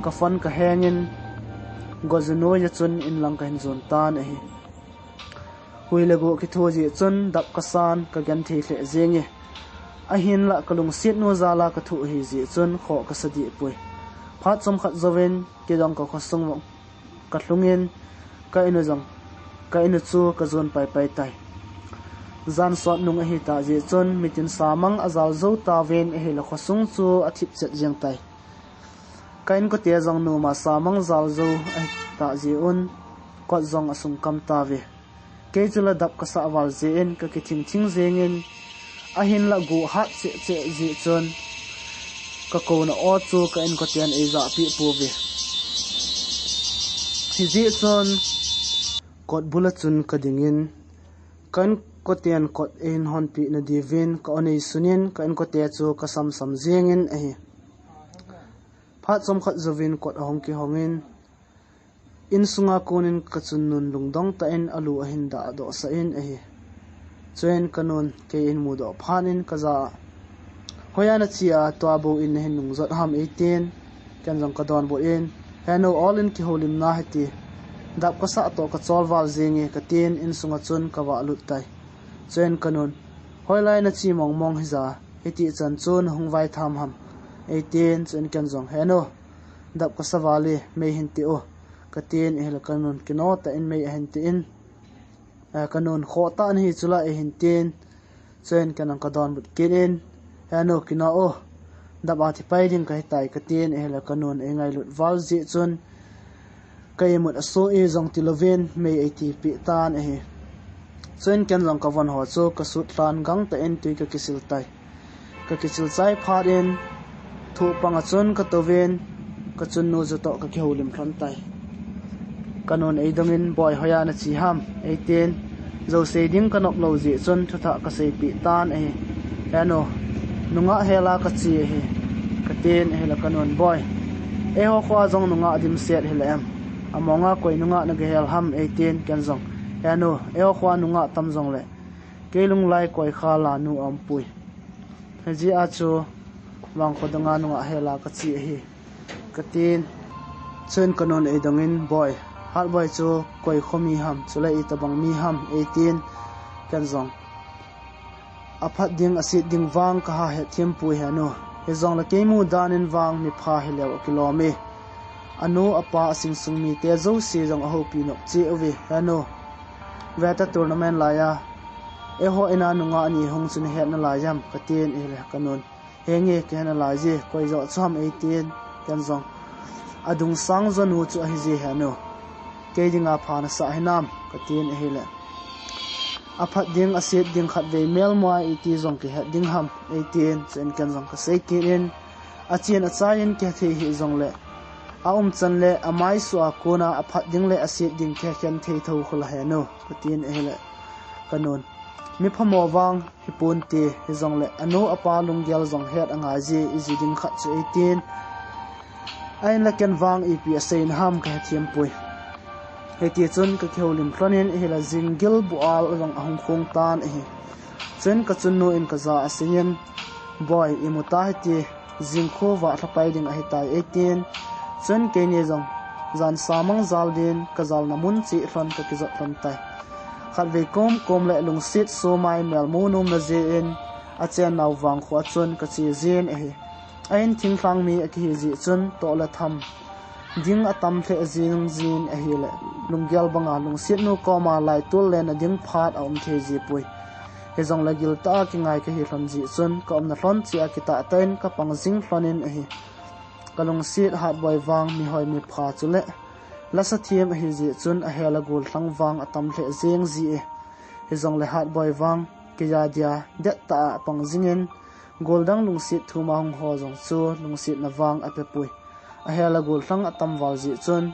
ka fan ka hangin gozno ya chun in lang ka hin zon tan a hi huile go ki thoji chun dap ka san ka gan the hle zengi a hin la kalung sit no zala ka thu hi ji chun kho ka sadi pui phat chom khat zoven ke dong ka khosung ka hlungin ka inu chu ka zon pai tai zan sot nung a hi ta ji chun mitin samang azal zo ta ven a hi la khosung chu a thip chet jeng tai kain ko te jong nu ma samang zal zo a ta ji un ko zong asung kam ta ve ke chula dap ka sa wal je en ka ki thing zengin a hin la gu hat che ji chon ka ko na o chu ka en ko tian e za pi pu ve hi ji chon kot bula chun ka dingin kan ko tian kot en hon pi na divin ka onei sunin ka en ko te chu ka sam zengin a hi phat chom khat zovin kot ahong ki hongin in sunga konin ka chun nun lungdong ta en alu a hin da do sa in a hi chen kanon ke in mu do phanin kaza hoyana chia toabo in hin nung zot ham 18 kan jong ka don bo in hano all in ki holim na hati dap ka sa to ka chol wal zingi ka tin in sunga chun ka wa lut tai chen kanon hoilai na chi mong hiza hiti chan chun hung vai tham ham 18 chen kan jong hano dap ka sa wali me hin ti o ka tin ehla kanon kino ta in me hin ti in kanon kho ta an hi chula e hin tin chen kanang ka don but kirin hano kina o daba thi pai ding kai tai ka tin ehla kanon e ngai lut wal ji chun kai mut aso e jong tiloven me 80 pi tan e chen kan jong ka von ho chu ka sut tlan gang ta en tui ka kisil tai ka kisil chai phat in thu panga chun ka toven ka chun nu zu to ka kholim thon tai kanon ei dongin boy hoya na chi ham 18 zo se ding kanok lo ji chon thutha ka sei pi tan e ano nunga hela ka chi he ka ten hela kanon boy e ho khwa jong nunga dim set helam amonga koi nunga na gehel ham 18 kan jong ano e ho khwa nunga tam jong le kelung lai koi khala nu ampui haji a chu wang khodanga nunga hela ka chi he ka ten chen kanon ei dongin boy hat boy chu koi khomi ham chulai itabang mi ham 18 kan zong aphat ding asit ding wang ka ha he thiam pui hano he zong la kemu danin wang mi pha he lew kilomi anu apa sing sung mi te zo si jong a ho pi no chi owe hano weta tournament la ya e ho ina nunga ani hong chun he na la yam ka ten e le kanon henge ke na la ji koi zo cham 18 kan zong adung sang zo nu chu a hi ji hano ke dinga phana sa hinam ka tin hele aphat ding asit ding khat ve mel moi iti zong ki ding ham 18 chen kan zong ka sei kin achien achain ke the hi zong le aum chan le amai su akona aphat ding le asit ding ke khan thei tho khol ha no ka tin hele kanon mi phamo wang hipun te hi zong le anu apa lungyal zong het anga ji izi ding khat chu 18 ain la ken wang ipi asein ham ka thiam pui heti chun ka kheu lim flonin hi la jingil bual rang ahung khong tan hi chen ka chun no in ka za asingen boy imuta heti jingkho wa thapai ding a hitai 18 chen ke ni jong zan samang zaldin ka zal namun chi ron ka kizot ron tai khat ve kom le lung sit so mai mel mu num na je in a chen naw wang khwa chun ka chi zen hi ain thing thang mi a ki ji chun to la tham ding atam the jing jin a hi le lungyal banga lung sit nu ko ma lai tul le na ding phat a the ji pui he jong la gil ta ki ngai ka hi ron ji chun ko na ron chi a ki ta ten ka pang jing flonin a hi kalung sit hat boy wang mi hoi mi pha chule lasa thiam hi ji chun a hela gul thlang wang atam the jeng ji he jong le hat boy wang ki ya dia de ta pang jingin goldang lung sit thuma hong ho jong chu lung sit na wang a pe pui a hela gul thlang atam wal ji chun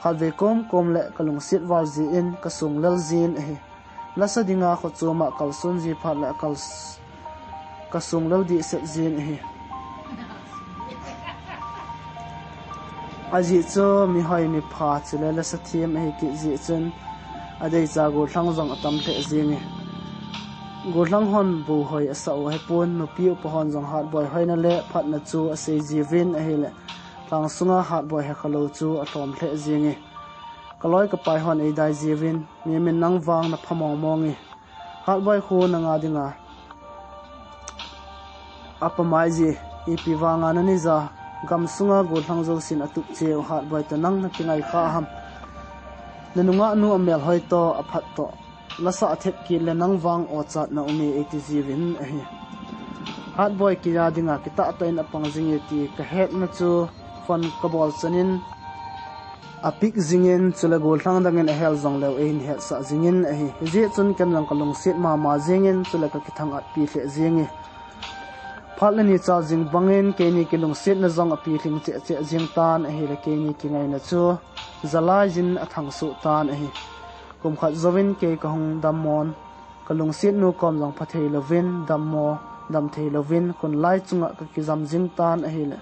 hat ve kom le kalung sit wal ji in ka sung lel jin hi lasa dinga kho chuma kal sun ji phat le kal ka sung lel di se jin hi aji cho mi hoi mi pha chule la sa thiam he ki ji chun adei cha go thlang jong atam the jingi go thlang hon bu hoi asa o he pon no pi po hon jong hat boy hoi na le phat na chu a se ji vin a he le tang sunga hat boy he khalo chu a thom the jingi kaloi ka pai hon ei dai ji vin mi min nang wang na phamong mongi hat boy khu na nga dinga apa mai ji ipi wanga na ni za gam sunga gol thang zo sin atuk cheu hat boy to nang na kingai kha ham nanunga nu amel hoi to aphat to lasa athep ki le nang wang o chat na umi 80 win a hi hat boy ki ya dinga ki ta to in apang jingi ti ka het na chu fon ka bol chanin apik jingin chula gol thang dangin a hel zong lew ein het sa jingin a hi ji chun kan lang kalung sit ma jingin chula ka ki thang at pi le jingi phalani cha jing bangin ke ni kilung sit na zong api thing che jing tan a hi le ke ni ki ngai na chu zala jin athang su tan a hi kum khat zovin ke ka hong damon kalung sit nu kom jong phathei lovin dammo dam thei lovin kun lai chunga ka ki jam jing tan a hi le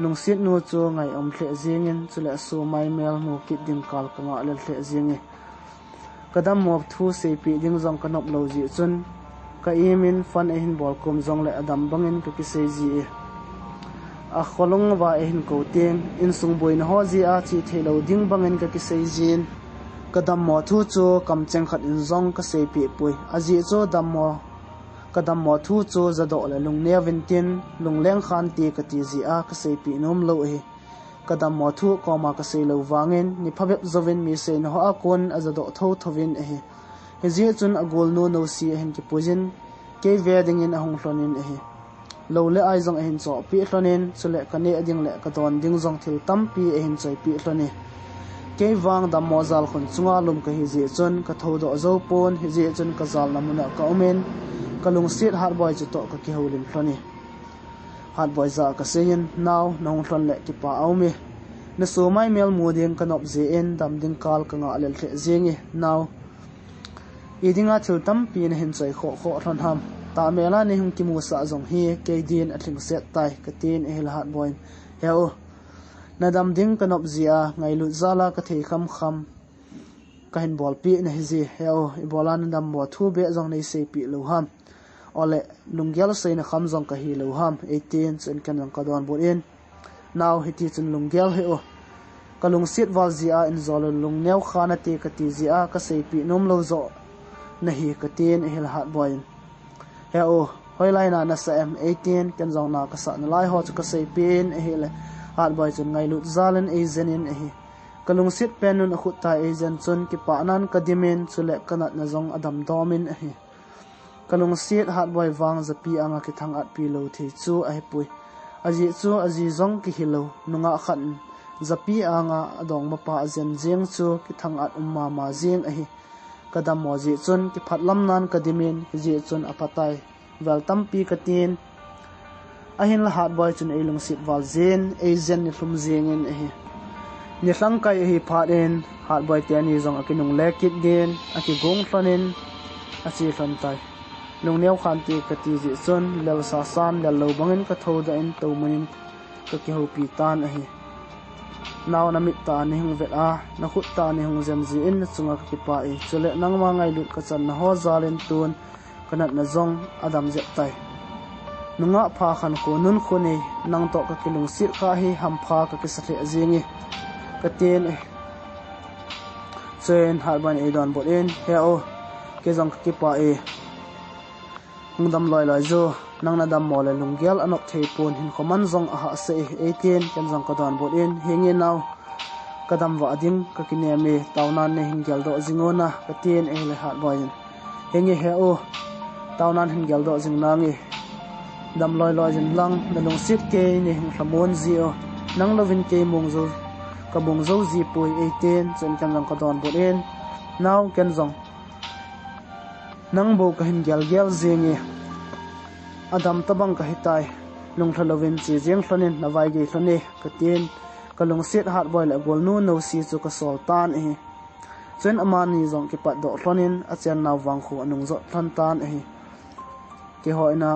lung sit nu chu ngai om hle jingin chule su mai mel mu kit dim kal ka nga le hle jingi kadam mop thu se pi ding jong kanop lo ji chun ka imin fan ehin bol kum zong le adam bangin ka ki sei ji a kholong wa ehin ko teng in sung boin ho ji a chi thelo ding bangin ka ki sei jin kadam mo thu chu kam cheng khat in zong ka sei pi pui aji chu dam mo kadam mo thu chu zado le lung ne vintin lung leng khan ti ka ti ji a ka sei pi nom lo hi kadam mo thu ko ma ka sei lo wangin ni phabep zovin mi sei no a kon azado tho thovin hi hezi chun agol no si hen ki pujin ke wedding in ahong hlonin hi lo le ai jong hen cho pi hlonin chule kane ading le ka don ding jong thil tam pi hen choi pi hloni ke wang da mozal khun chunga lum ka hezi chun ka thodo zo pon hezi chun ka zal namuna ka omen kalung sit har boy chu to ka ki holin hlloni hat boy za ka sein naw nong hlon le ki pa aume na so mai mel moding kanop je en dam ding kal ka nga lel the jengi naw idinga thil tam pi na hin choi kho ran ham ta mela ni hum ki mu sa jong hi ke din athling set tai ka tin ehel hat boy heo nadam ding kanop zia ngai lu zala ka thei kham ka hin bol pi na hi ji heo I bolan dam mo thu be jong nei se pi lo ham ole lungyal sei na kham jong ka hi lo ham 18 chen kan jong ka don bol in now hiti chen lungyal he o kalung sit wal zia in zol lung neu khana te ka ti zia ka sei pi nom lo zo nahi ka tin hil hat boy he o hoilai na sa m 18 kan jong na ka sa na lai ho ka sei pin hil hat boy chun ngai lut zalen e zenin hi kalung sit penun khut ta e zen chun ki pa nan ka dimen chule kanat na jong adam domin hi kalung sit hat boy wang za pi anga ki thang at pi lo the chu ai pui aji chu aji jong ki hilo nunga khan za pi anga adong ma pa zen jeng chu ki thang at umma ma jeng hi kadam mo ji chun ki phatlam nan kadimin ji chun apatai wal tampi katin ahin la hat boy chun elung sit wal zen ezen ni hlum zengin hi ni hlang kai hi phaten hat boy te ni jong akinung lekit den aki gong hlonin achi hlon tai lung neu khan ti kati ji chun lel sa san lel lo bangin ka thoda in to manin ka ki ho pi tan hi naw na mit ta ni hung vet a na khut ta ni hung zem zi in chunga ka kipa e chule nang ma ngai lut ka chan na ho zalin tun kanat na zong adam zep tai nunga pha khan ko nun khone nang to ka kilung sir kha hi ham pha ka ki sathe azingi ka ten e chen har ban e don bot in he o ke jong ka kipa e ngdam loi loi zo nang na dam mole lunggel anok thei pon hin khoman zong a ha se 18 ken jong ka don bot in hinge naw kadam wa adim ka kine me tawnan ne hingel do zingona ka ten e le hat boy hinge he o tawnan hingel do zingnangi dam loi loi jin lang na long sit ke ne hing hlamon zio nang lovin ke mong zo ka bong zo zi poi 18 chen kan jong ka don bot in naw ken jong nang bo ka hingel gel zingi adam tabang ka hitai lung thalovin chi jeng thlonin na vai ge thlone ka tin ka lung sit hat boy la gol nu no si chu ka sol tan e chen amani jong ki pat do thlonin a chen naw wang khu anung zo thlan tan e ke hoina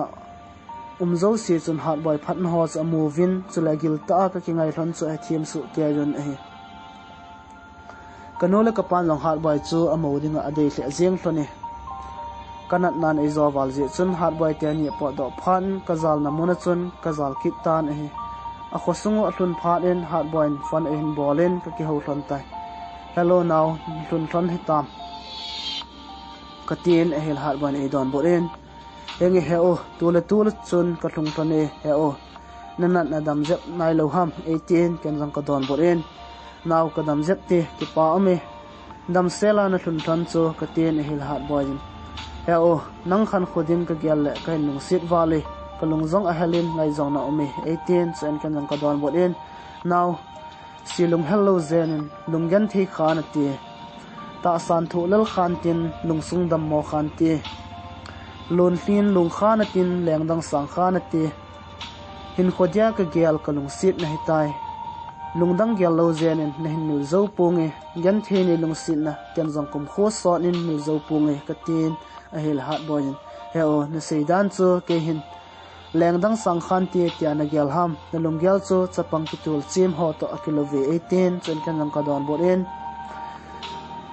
zo si chun hat boy phat na ho cha movin chu la gil ta ka ki ngai thon chu a thiam su ke ron e kanole ka pan long hat boy chu amodinga adei hle jeng thlone kanat nan e zawal je chun hat boy te ni po do phan kazal na mona chun kazal kit tan e a khosungu athun phat in hat boy fan e hin bolen ka ki ho thon tai hello now thun thon hitam ka tin e hel hat boy e don bolen engi he o tule chun ka thung thon e he o nanat na dam zep nai lo ham 18 ken jang ka don bolen now ka dam zep te ki pa ame dam sela na thun thon chu ka tin e hel hat boy he o nang khan khodin ka gyal le ka nung sit wale ka lung zong a helin ngai zong na ome 18 chen kan jang ka don bot in now silung hello zen lung gan thi khan ti ta san thu lal khan tin lung sung dam mo khan ti lon tin lung khan tin leng dang sang khan ti hin khodia ka gyal ka lung sit na hitai lungdang gyal lo zen na hin mil zo punge gan the ni lung sit na ken jong kum kho so nin mil zo punge ka tin a hil hat boy he o na seidan chu ke hin lengdang sang khan ti tia na gyal ham na lung gyal chu chapang ki tul chim ho to akilo ve 18 chen kan lang ka don bot in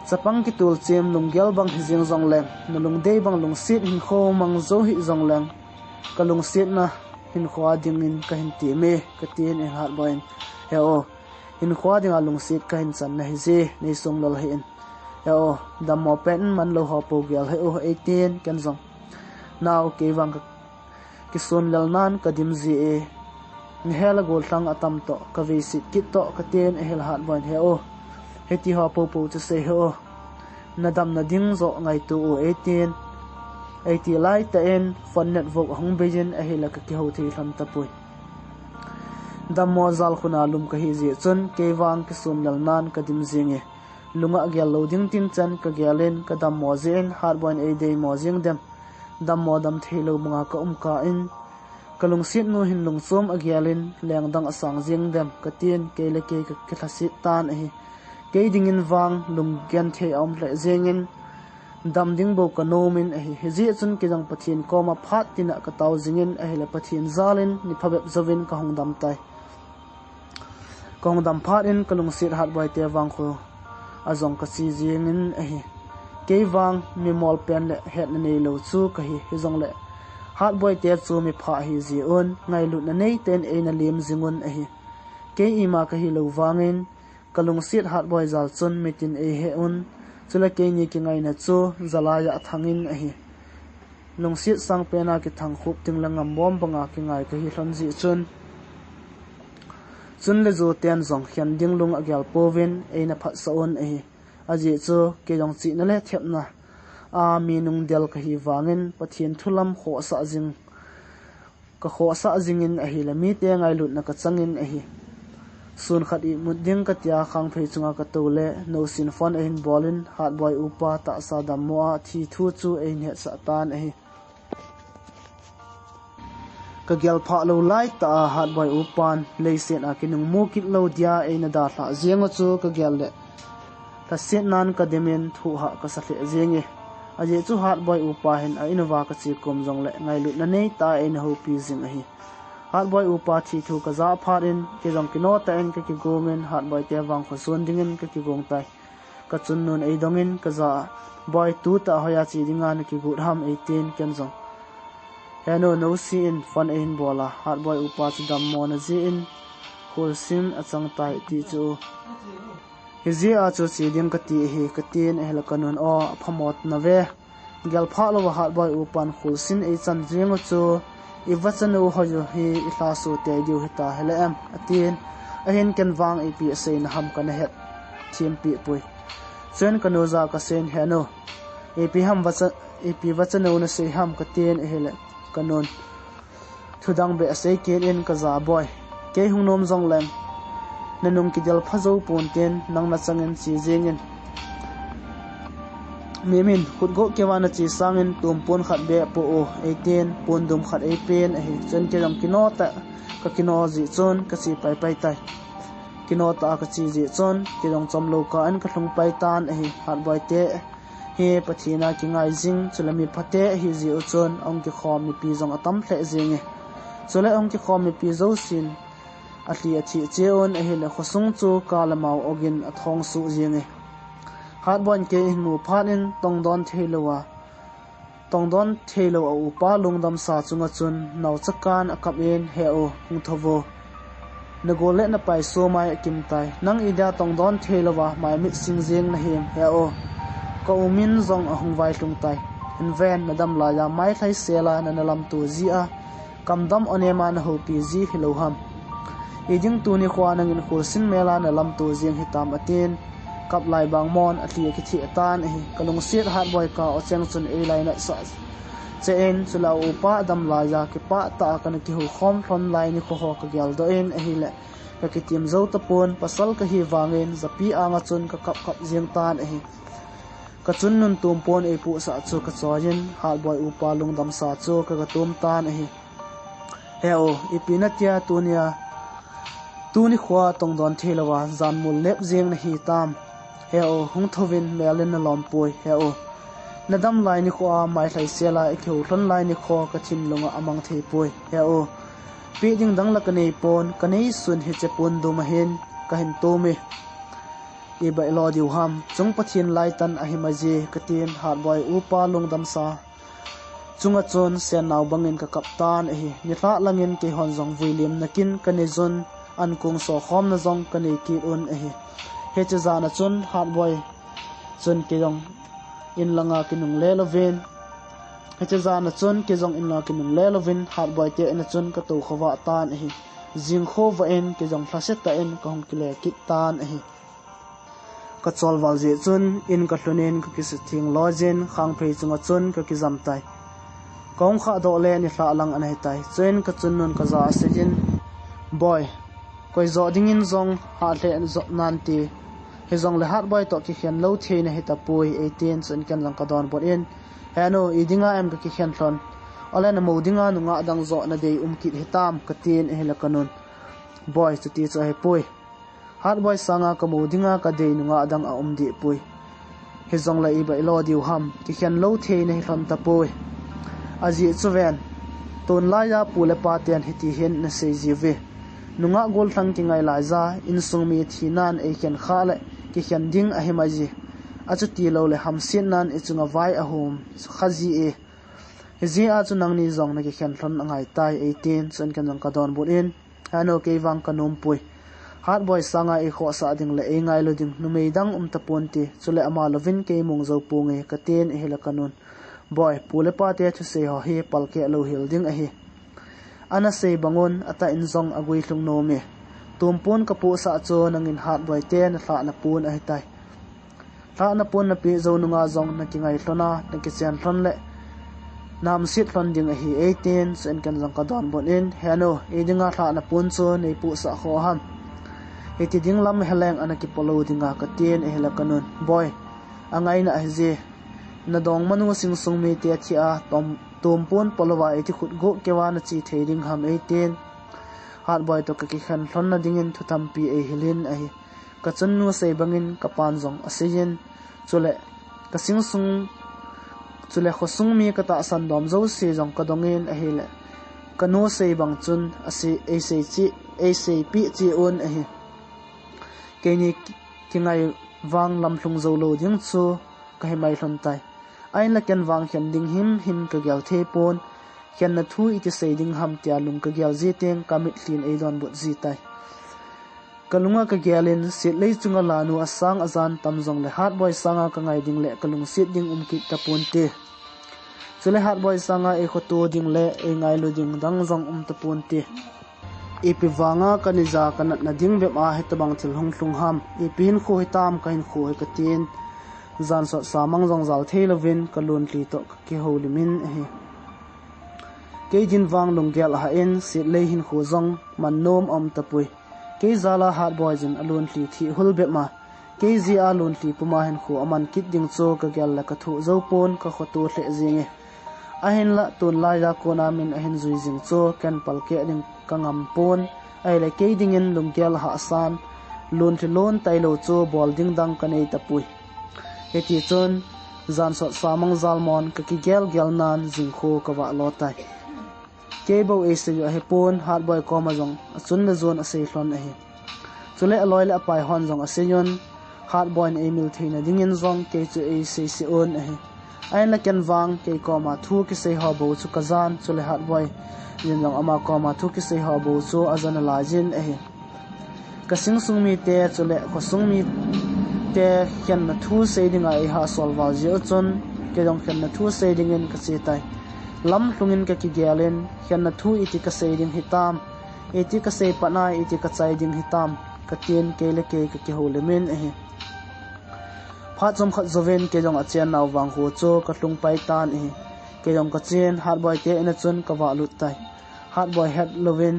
chapang ki tul chim lung gyal bang hijing jong leng na lung dei bang lung sit hin kho mang zo hi jong leng ka lung sit na hin khwa ding in ka hin ti me ka tin e hat boy he o hin khwa ding a lung sit ka hin chan na hi je nei sung lol hi in yo dam mo pen man lo ho po gyal he o 18 kan zong now ke wang ki sun lal nan ka dim zi e ni hela gol tang atam to ka ve sit kit to ka ten e hel hat bon he o heti ho po po to se ho na dam na ding zo ngai tu o 18 80 lai ta en fon net vok hong bejin a hela ka ki ho thi tham ta pui dam mo zal khuna lum ka hi je chun ke wang ki sun lal nan ka dim zinge lunga gyal loading tin chan ka gyalen ka dam mo zen har boin e dei mo jing dem dam mo dam thelo manga ka ka in kalung sit no hin lung som a gyalin leng dang asang jing dem ka tin ke le ke ka thasit tan e ke ding in wang lung gyan the om le jengin dam ding bo ka nomin e hi ji chun ki jang pathin ko ma phat tina ka taw jingin e le pathin zalin ni phabep zovin ka hong dam tai kong dam phat in kalung sit hat boy te wang kho azong ka si jingin a ke wang mi mol pen le het na nei lo chu ka hi zong le hat boy te chu mi pha hi ji on ngai lu na nei ten e na lim jingun a ke ima ka hi lo wangin kalung sit hat boy zal chun mitin e he un chula ke ni ki ngai na chu zala ya thangin a lung sit sang pena ki thang khup ting la ngam bom banga ki ngai ka hi hlon ji chun le zo ten zong hian ding lung a gyal povin e na phat sa on e aji chu ke jong chi na le thep na a mi nung del ka hi wangin pathian thulam kho sa jing ka kho sa jingin a hi la mi te ngai lut na ka changin a hi sun khat i muding ka tia khang phei chunga ka tole no sin fon a hin bolin hat boy upa ta sa dam mo a thi thu chu e ne sa tan a hi ka gyal pha lo lai ta hat boy upan leisen a kinung mu kit lo dia e na da tha zengo chu ka gyal le ta sin nan ka demen thu ha ka sa le zenge aje chu hat boy upa hen a inwa ka chi kom jong le ngai lu na nei ta e na ho pi jing a hi hard boy upa thi thu ka za phat in ki jong ki no ta in ka ki gomin hard boy te wang khosun ding in ka ki gong tai ka chun nun ei dong in ka za boy tu ta hoya chi dinga na ki gut ham 18 ken jong heno no si in fun in bola hard boy upa chi dam mo na ji in khul sim achang tai ti chu hizi a chu chi ding ka ti hi ka tin ehla kanun o phamot na ve gel pha lo hard boy upan khul sin ei chan jing chu i wachanu hoju hi i hla su te diu hita hele am atin a hin ken wang ap se na ham kan het thim pi pui chen kanu za ka sen heno ap ham wachanu na se ham ka tin hele kanun thudang be ase ken in ka za boy ke hungnom jong lem nanung ki del phazo pon ten nang na changen chi jengin mimin khutgo kewana chi sangin tumpon khat be po o 18 pondum khat e pen a hi chen ke ram kinota ka kino ji chon ka chi pai pai tai kinota ka chi ji chon ki rong chom lo ka an ka thlung pai tan a hi hat boy te he pathina ki ngai jing chulami phate hi ji o chon ong ki khom mi pi jong atam thle jinge chule ong ki khom mi pi zo sin a hli a chi cheon a hi le khosung chu kalamau ogin a thong su jinge hat bon ke mu phanin tongdon thelo a upa lungdam sa chunga chun nau chakan akap in he o hungthovo nagole na pai so mai kim tai nang ida tongdon thelowa mai mit singjeng na hem he o ko umin zong a hungwai tlung tai in ven nadam la ya mai thai sela na nalam tu ji a kamdam onema na ho pi ji hilo ham iding tu ni khwanang in khursin mela na lam tu jeng hitam atin kap lai bang mon athi ki thi atan hi kalung sit hat boy ka o cheng chun e lai na sa che en chula upa dam la ya ki pa ta kan ki hu khom thon lai ni kho ho ka gyal do en hi le ka ki tim zo ta pon pasal ka hi wangin zapi anga chun ka kap jeng tan hi ka chun nun tum pon e pu sa chu ka chawin hat boy upa lung dam sa chu ka ga tum tan hi he o ipinatia tunia tuni khwa tongdon thelawa zanmul lep jeng na hi tam he o hungthovin melin na lompoi he o nadam lai ni khwa mai thlai sela e kheu thon lai ni kho ka thin lunga amang thei poi he o pi ding dang la kanei pon kanei sun hi che pon du ma hen ka hin to me e bai lo diu ham chung pathin lai tan a hi ma je ka tin hat boy upa lungdam sa chunga chon sen naw bangin ka kaptan e hi ni thla langin ke hon jong william nakin kanezon an kung so khom na jong kanei ki un e hi he che zana chun hat boy chun ke jong in langa kinung le lovin he che zana chun ke jong in la kinung le lovin hat boy te na chun ka to khawa tan e hi jing kho wa en ke jong thlaset ta en ka hong kile ki tan e hi ka chol wal je chun in ka hlunin ka kis thing lojen khang phei chunga chun ka ki jam tai kong kha do le ni hla lang anai tai chen ka chun nun ka za sejin boy koi zo ding in zong ha le an zo nan ti he zong le hat boy to ki khen lo the na heta poi 18 chen kan lang ka don bot in hano idinga em ka ki khen thon ala na modinga nunga dang zo na dei ki hitam ka tin he la kanun boy chu ti cho he poi hat boy sanga ka modinga ka dei nunga dang a di poi he zong la i bai lo diu ham ki khen lo the na hi thon ta poi aji chuven ton la ya pule pa ten hiti hen na sei jive nunga gol thang ki ngai la za in sung mi thinan e khen khale ki khen ding a himaji achu ti lo le ham sin nan e chunga vai a hum khaji e hezi a chu nang ni zong na ki khen thon angai tai 18 chen kan jong ka don bun in hano ke wang kanom pui hat boy sanga e kho sa ding le e ngai lo ding nu mei dang ta pon ti chule ama lovin ke mung zo pu nge ka ten e hela kanun boy pule pa te chu se ho hi pal ke lo hil ding a hi ana sei bangon ata in zong agui hlung no me tumpon ka pu sa cho nangin hat boy te na thla na pun a hitai thla na pun na pi zo nunga zong na ki ngai hlona na ki chen hlon le nam sit hlon ding a hi 18 sen kan jong ka don bon in hano e dinga thla na pun cho nei pu sa kho ham e ti ding lam heleng ana ki polo dinga ka ten e hela kanun boy angai na je na dong manu sing sung me te thia tompon polowa eti khut go kewana chi theiring ham 18 hat boy to ka ki khan hlon na dingin thutam pi e hilin a hi ka chun nu sei bangin ka pan jong asiyin chule ka sing sung chule khosung mi ka ta san dom zo se jong ka dongin a hi le kanu sei bang chun asi ac pi chi on a hi ke ni kingai wang lam hlung zo lo ding chu ka hi mai hlon tai ain la ken wang hian ding him ka gyal the pon hian na thu iti sei ding ham tia lung ka gyal ji teng kamit hlin ei don but ji tai kalunga ka gyalin sit lei chunga lanu asang azan tamjong le hat boy sanga ka ngai ding le kalung sit ding ki tapon te chule hat boy sanga e khoto ding le e ngai lu ding dang jong tapon te ipi wanga kanija kanat na ding be ma hetabang thil hong hlung ham ipin kho hitam kain kho ka tin zan so samang jong zal theilovin kalun tli to ki holimin he ke jin wang lung gel ha en sit lei hin kho jong man nom tapui ke zala hat boy jin alun tli thi hul be ma ke ji alun tli puma hen kho aman kit ding cho ka gel la ka thu zo pon ka khotu hle jinge ahin la tun lai ja kona min ahin zui jing cho kan palke ding kangam pon ai le ke ding in lung gel ha san lun thi lon tai lo cho bol ding dang kanei tapui heti chon zan so samang zalmon ka ki gel nan jing kho ka wa lo tai ke bo e se yo he pon hat boy ko ma jong chun le zon ase hlon a he chule aloi la pai hon jong ase yon hat boy e mil theina ding in jong ke chu e se on a he ai la ken wang ke ko ma thu ki se ha bo chu kazan chule hat boy yin jong ama ko ma thu ki se ha bo chu azan la jin a he ka sing sung mi te chule ko sung mi te hian na thu se ding ai ha sol wa je chon ke jong hian na thu se ding in ka se tai lam hlungin ka ki gyalen hian na thu iti ka sei ding hitam iti ka sei pana iti ka chai ding hitam ka tien ke le ke ka ki holemen a hi pha chom khat zoven ke jong achen naw wang ho cho ka hlung pai tan a hi ke jong ka chen hat boy te ina chun ka wa lut tai hat boy het loven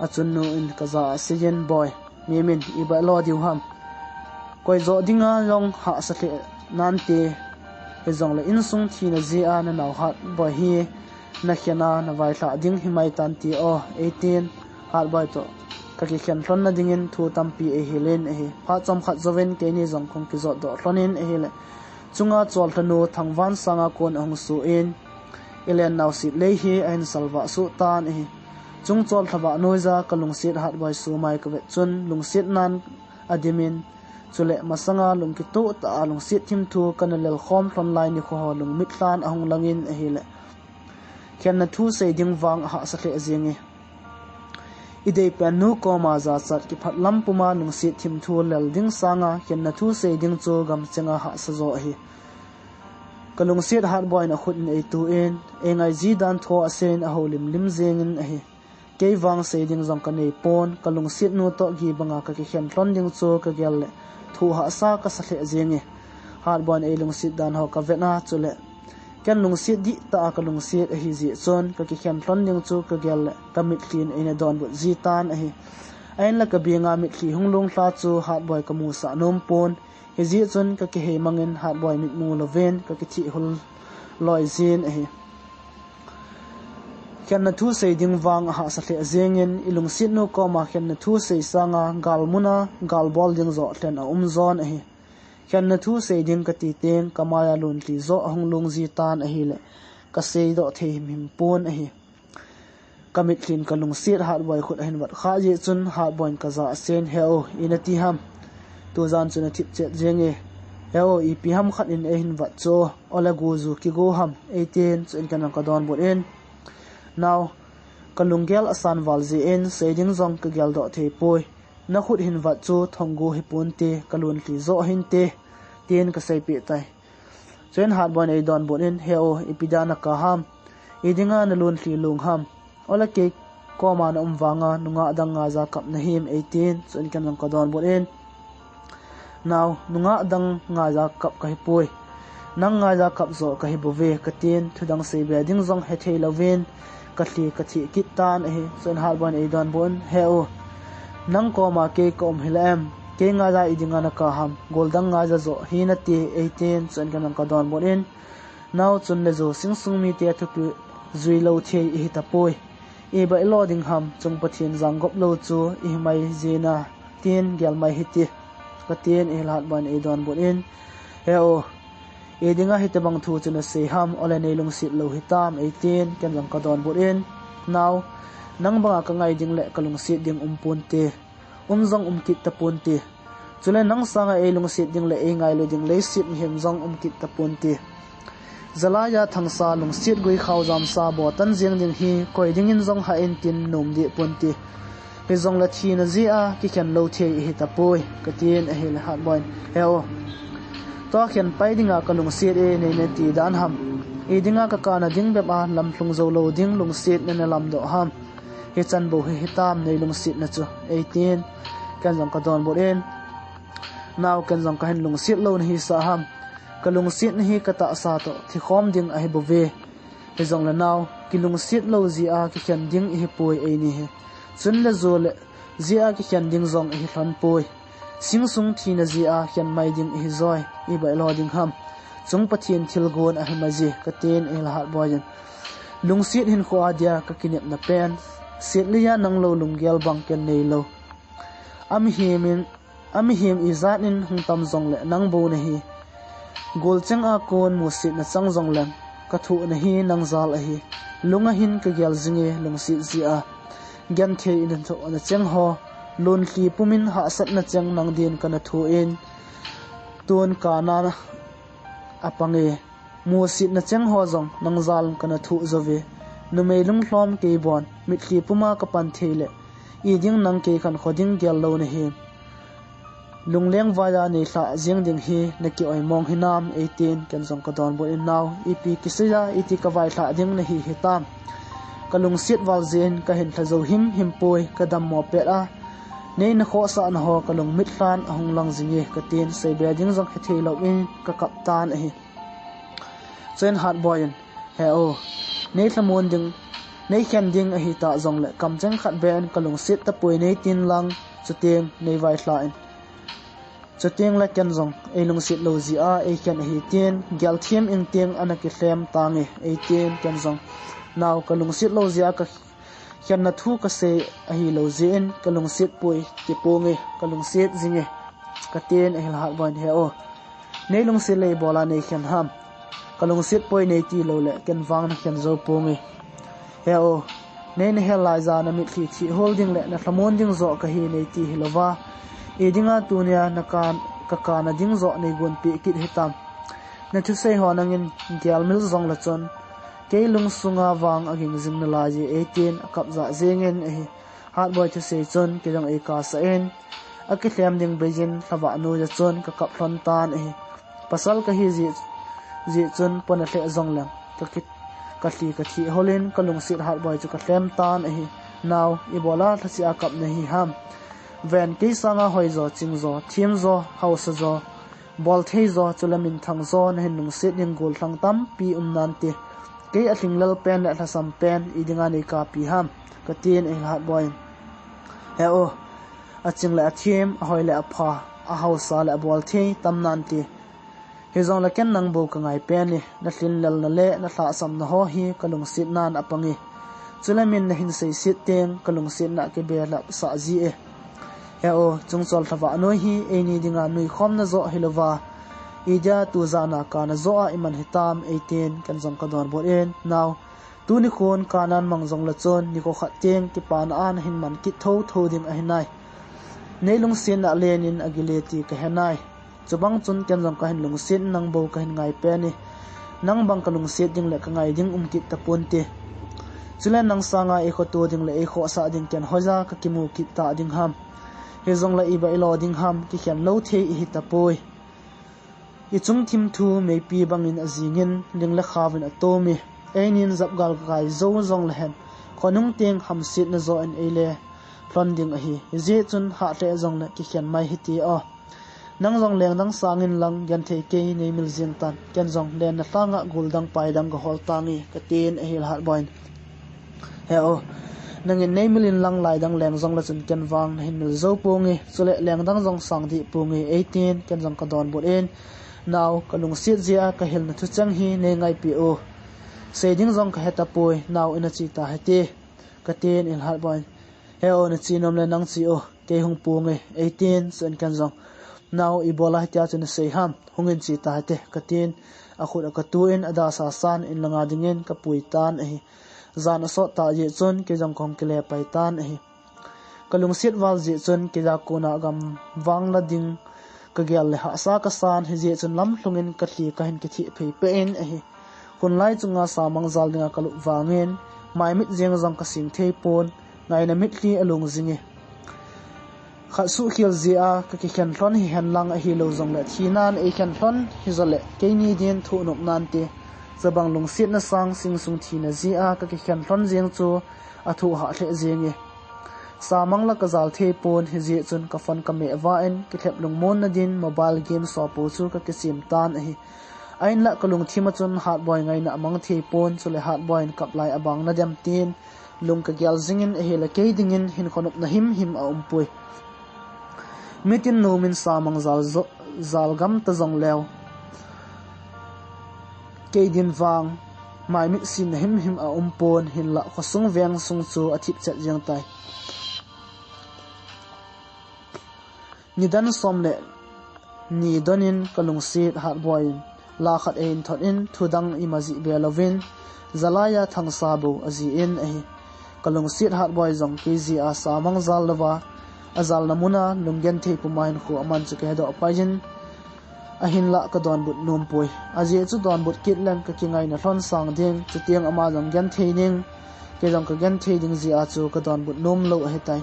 achun nu in ka za sigen boy memin iba lo diu ham koi zo dinga long ha sa the nan te e zong le in sung thi na ji a na naw hat boy hi na khena na vai thla ding himai tan ti o 18 hat boy to ka ki khen hlon na ding in thu tampi e hilen e pha chom khat zoven ke ni zong khong ki zo do hlonin e hele chunga chol thanu thangwan sanga kon ong su in ilen naw sit le hi ein salwa su tan e chung chol thaba noiza kalung sit hat boy su mai ka ve chun lung sit nan adimin chule masanga lung ki to ta lung sit thim thu kanalel khom hlon lai ni kho lung mit hlan ahong langin a hele khen na thu sei ding wang ha sa khe jinge idei pen nu ko ma za chat ki phat lam puma lung sit thim thu lel ding sanga khen na thu sei ding chu gam chenga ha sa zo hi kalung sit har boy na khut nei tu in engai ji dan tho asen a holim lim zengin a hi ke wang sei ding jong ka nei pon kalung sit nu to gi banga ka ki khen hlon ding chu ka gel le thu ha sa ka sa khe jinge har bon e lung sit dan ho ka vena chule ken lung sit di ta ka lung sit a hi ji chon ka ki khem hlon ding chu ka gel le ka mit clean ina don bu ji tan a hi ain la ka binga mit khi hunglung hla chu hat boy ka mu sa nom pon he ji chon ka ki he mangin hat boy mit mu loven ka ki thi hul loi zin a hi khen na thu sei ding wang ha sa hle zengin ilung sit nu ko ma khen na thu sei sanga galmuna galbol ding zo tlen a zon a hi khen na thu sei ding ka ti teng kamaya lun ti zo hong lung ji tan a hi le ka sei do the him pon a hi kamit thin ka lung sit hat boy khut hin wat kha ji chun hat boy ka za sen heo ina ti ham tu zan chuna thip chet jenge heo I pi ham khat in e hin wat cho ola gu zu ki go ham 18 chun kan ka don bot in now kalunggel asan walzi in seding zong ka gel do the poi na khut hin wat chu thonggu hi pun te kalun ti zo hin te ten ka sei pi tai chen hat bon ei don bon in heo ipidana ka ham idinga na lun ti lung ham ola ke ko ma na wanga nunga dang nga za kap na him 18 chen kan ka don bon in now nunga dang nga za kap ka hi poi nang nga za kap zo ka hi bove ka ten thudang sei be ding zong he thei lovin kathi kitan he son halban e don bon heo nang ko ma ke kom hilam ke nga za idinga na ka ham goldang nga za zo hina ti 18 son kan ka don bon in now chun le zo sing sung mi te thu zui lo the hi ta poi e ba loading ham chung pathin jang gop lo chu I mai zina tin gel mai hiti ka tin e lat ban e don bon in heo edinga hitebang thu chuna se ham ole nei lung sit lo hitam 18 ken lang ka don bot in now nang banga ka ngai ding le kalung sit ding pun te zong kit ta pun te chule nang sanga e lung sit ding le e ngai lo ding le sit hem zong kit ta pun te zalaya thangsa lung sit goi khaw jam sa bo tan jing ding hi koi ding in zong ha en tin nom di pun te he zong la thi na zia ki khan lo the hi ta poi ka tin a hel hat boy heo to khan pai dinga kalung sit e nei ne ti dan ham e dinga ka kana ding be ma lam thlung zo lo ding lung sit ne lam do ham he chan bo hi tam nei lung sit na chu 18 kan jong ka don bo en naw kan jong ka hen lung sit lo hi sa ham kalung sit hi ka ta sa to thi khom ding a hi bo ve he jong la naw ki lung sit lo zia ki khan ding hi poi e ni he chun le zo le zia ki khan ding zong hi hlan poi sing sung thi na zia khan mai ding hi zoi i bai lo ding ham chung pathian thil gon a hi ma ji ka ten e la hat boyan lung sit hin kho adia ka kinep na pen sit liya nang lo lung gel bang ken nei lo am him izat in hung tam zong le nang bo na hi gol chang a kon mu sit na chang zong lem ka thu na hi nang zal a hi lunga hin ka gel zinge lung sit zia gyan the in tho na chang ho lon hli pumin ha sat na chang nang din kana thu in ton kana apange mu sit na chang ho zong nang zal kana thu zove nu mei lung hlom ke bon mit hli puma ka pan thele i ding nang ke khan khoding gel lo na hi lungleng vaya ni thla jing ding hi na ki oi mong hinam 18 kan jong ka don bo in now ep kisaya iti ka vai thla ding na hi hitam kalung sit wal zen ka hin thazo him poi ka dam mo pe a nei na kho sa na ho kalung mit hlan ahung lang zinge ka tin sei be ding jong he thei lo in ka kaptan a hi chen hat boy he o nei thamon ding nei khem ding a hi ta jong le kam chang khat ben kalung sit ta poi nei tin lang chuteng nei vai thla in chuteng la ken jong e lung sit lo ji a e ken hi tin gyal thiam ing teng anaki hlem tangi 18 ken jong naw kalung sit lo zia ka khen na thu ka se a hi lo zen kalung sit poi ti ponge kalung sit zinge ka ten e la ban he o nei lung sit le bola nei khen ham kalung sit poi nei ti lo le ken wang na khen zo ponge he o nei ne hela za na mi thi holding le na thamon ding zo ka hi nei ti hilova edinga tunia na kan ka kana ding zo nei gon pi kit hitam na thu sei ho nangin gyal mil zong la chon ke lung sunga wang aging zing na la ji 18 akap za zengen e hat boy thu sei chon ke jong e ka sa en aki thlem ding bejin thawa nu ja chon ka kap thon tan e pasal ka hi ji chon pon a hle zong lang ka thi holin kalung sit hat boy chu ka thlem tan e naw ibola thasi akap na hi ham ven ke sanga hoi zo ching zo thim zo house zo bol thei zo chulamin thang zo na hin lung sit ning gol thang tam pi nan te ke a thing lal pen la thasam pen idinga nei ka pi ham ka tin e hat boy he o a ching la thim a hoi la pha a house la bol thei tam nan te he zong la ken nang bo ka ngai pen ni na thlin lal na le na thla sam na ho hi kalung sit nan apangi chulamin na hin sei sit teng kalung sit na ke be la sa ji e he o chung chol thawa no hi e ni dinga nui khom na zo hilova ija tu zana kana zo a iman hitam 18 kan jong ka don bo en now tu ni khon kanan mang jong la chon ni ko khat teng ki pan an hin man ki tho dim a hinai neilung sin na lenin agileti ka henai chubang chun kan jong ka hin lung sin nang bo ka hin ngai pe ni nang bang ka lung set ding le ka ngai ding ki ta ponte chula nang sanga e kho to ding le e kho sa ding ken hoja ka kimu ki ta ding ham he zong la iba ilo ding ham ki khan lo the hi ta poi i chung thim thu me pi bangin azingin ling la khawin atomi einin zapgal kai zo zong la hen khonung teng ham sit na zo en ele flonding a hi je chun ha te zong la ki khan mai hi ti a nang zong leng dang sangin lang yan the ke nei mil jing tan ken zong len na thanga guldang pai dang go hol tangi ka tin a hil hat boin he o nangin nei milin lang lai dang leng zong la chun ken wang hin mil zo pongi chule leng dang zong sang di pongi 18 ken zong ka don bot en now kalung sit zia ka hel na thu chang hi nei ngai pi o seding zong ka heta poi now ina chi ta hete ka ten in hat boin he o na chi nom le nang chi o ke hung pongi 18 sen kan zong now ibola htia chun sei ham hungin chi ta hete ka ten a khut a ka tu in ada sa san in langa dingen ka pui tan e zan so ta je chon ke jong khom ke le pai tan hi kalung sit wal je chon ke ja kona gam wang la ding ka gyal le ha sa ka san hi je chon lam hlungin ka thli ka hin ke thi phei pe en hi kun lai chunga samang zal dinga kalu wangin mai mit jeng jong ka sing thei pon ngai na mit li alung zinge khat su khial zia ka ki khan thon hi han lang a hi lo zong la thinan e khan thon hi zale ke ni din thu nok nan te zabang lung sit na sang sing sung thina zia ka ki khan thon jeng chu a thu ha the jenge samang la ka zal thei pon hi je chun ka fon ka me wa en ki thlep lung mon na din mobile game so po chu ka ki sim tan a hi ain la kalung thima chun hat boy ngai na amang thei pon chu le hat boy kap lai abang na dem tin lung ka gyal zingin a hela ke dingin hin khonop na him a umpui mitin nomin samang zal gam ta zong lew ke din wang mai mit sin him a umpon hin la khosung veng sung chu athip chat jeng tai nidan somle ni donin kalung sit hat boy la khat ein thot in thudang imaji belovin zalaya thangsa bo azi in a kalung sit hat boy zong kezi a samang zal lawa azal namuna lungen thei pumain khu aman chu ke do pajin ahin la ka don but nom poi aje chu don but kit lang ka kingai na thon sang ding chu tiang ama jong gen thei ning ke jong ka gen thei ding ji a chu ka don but nom lo a hetai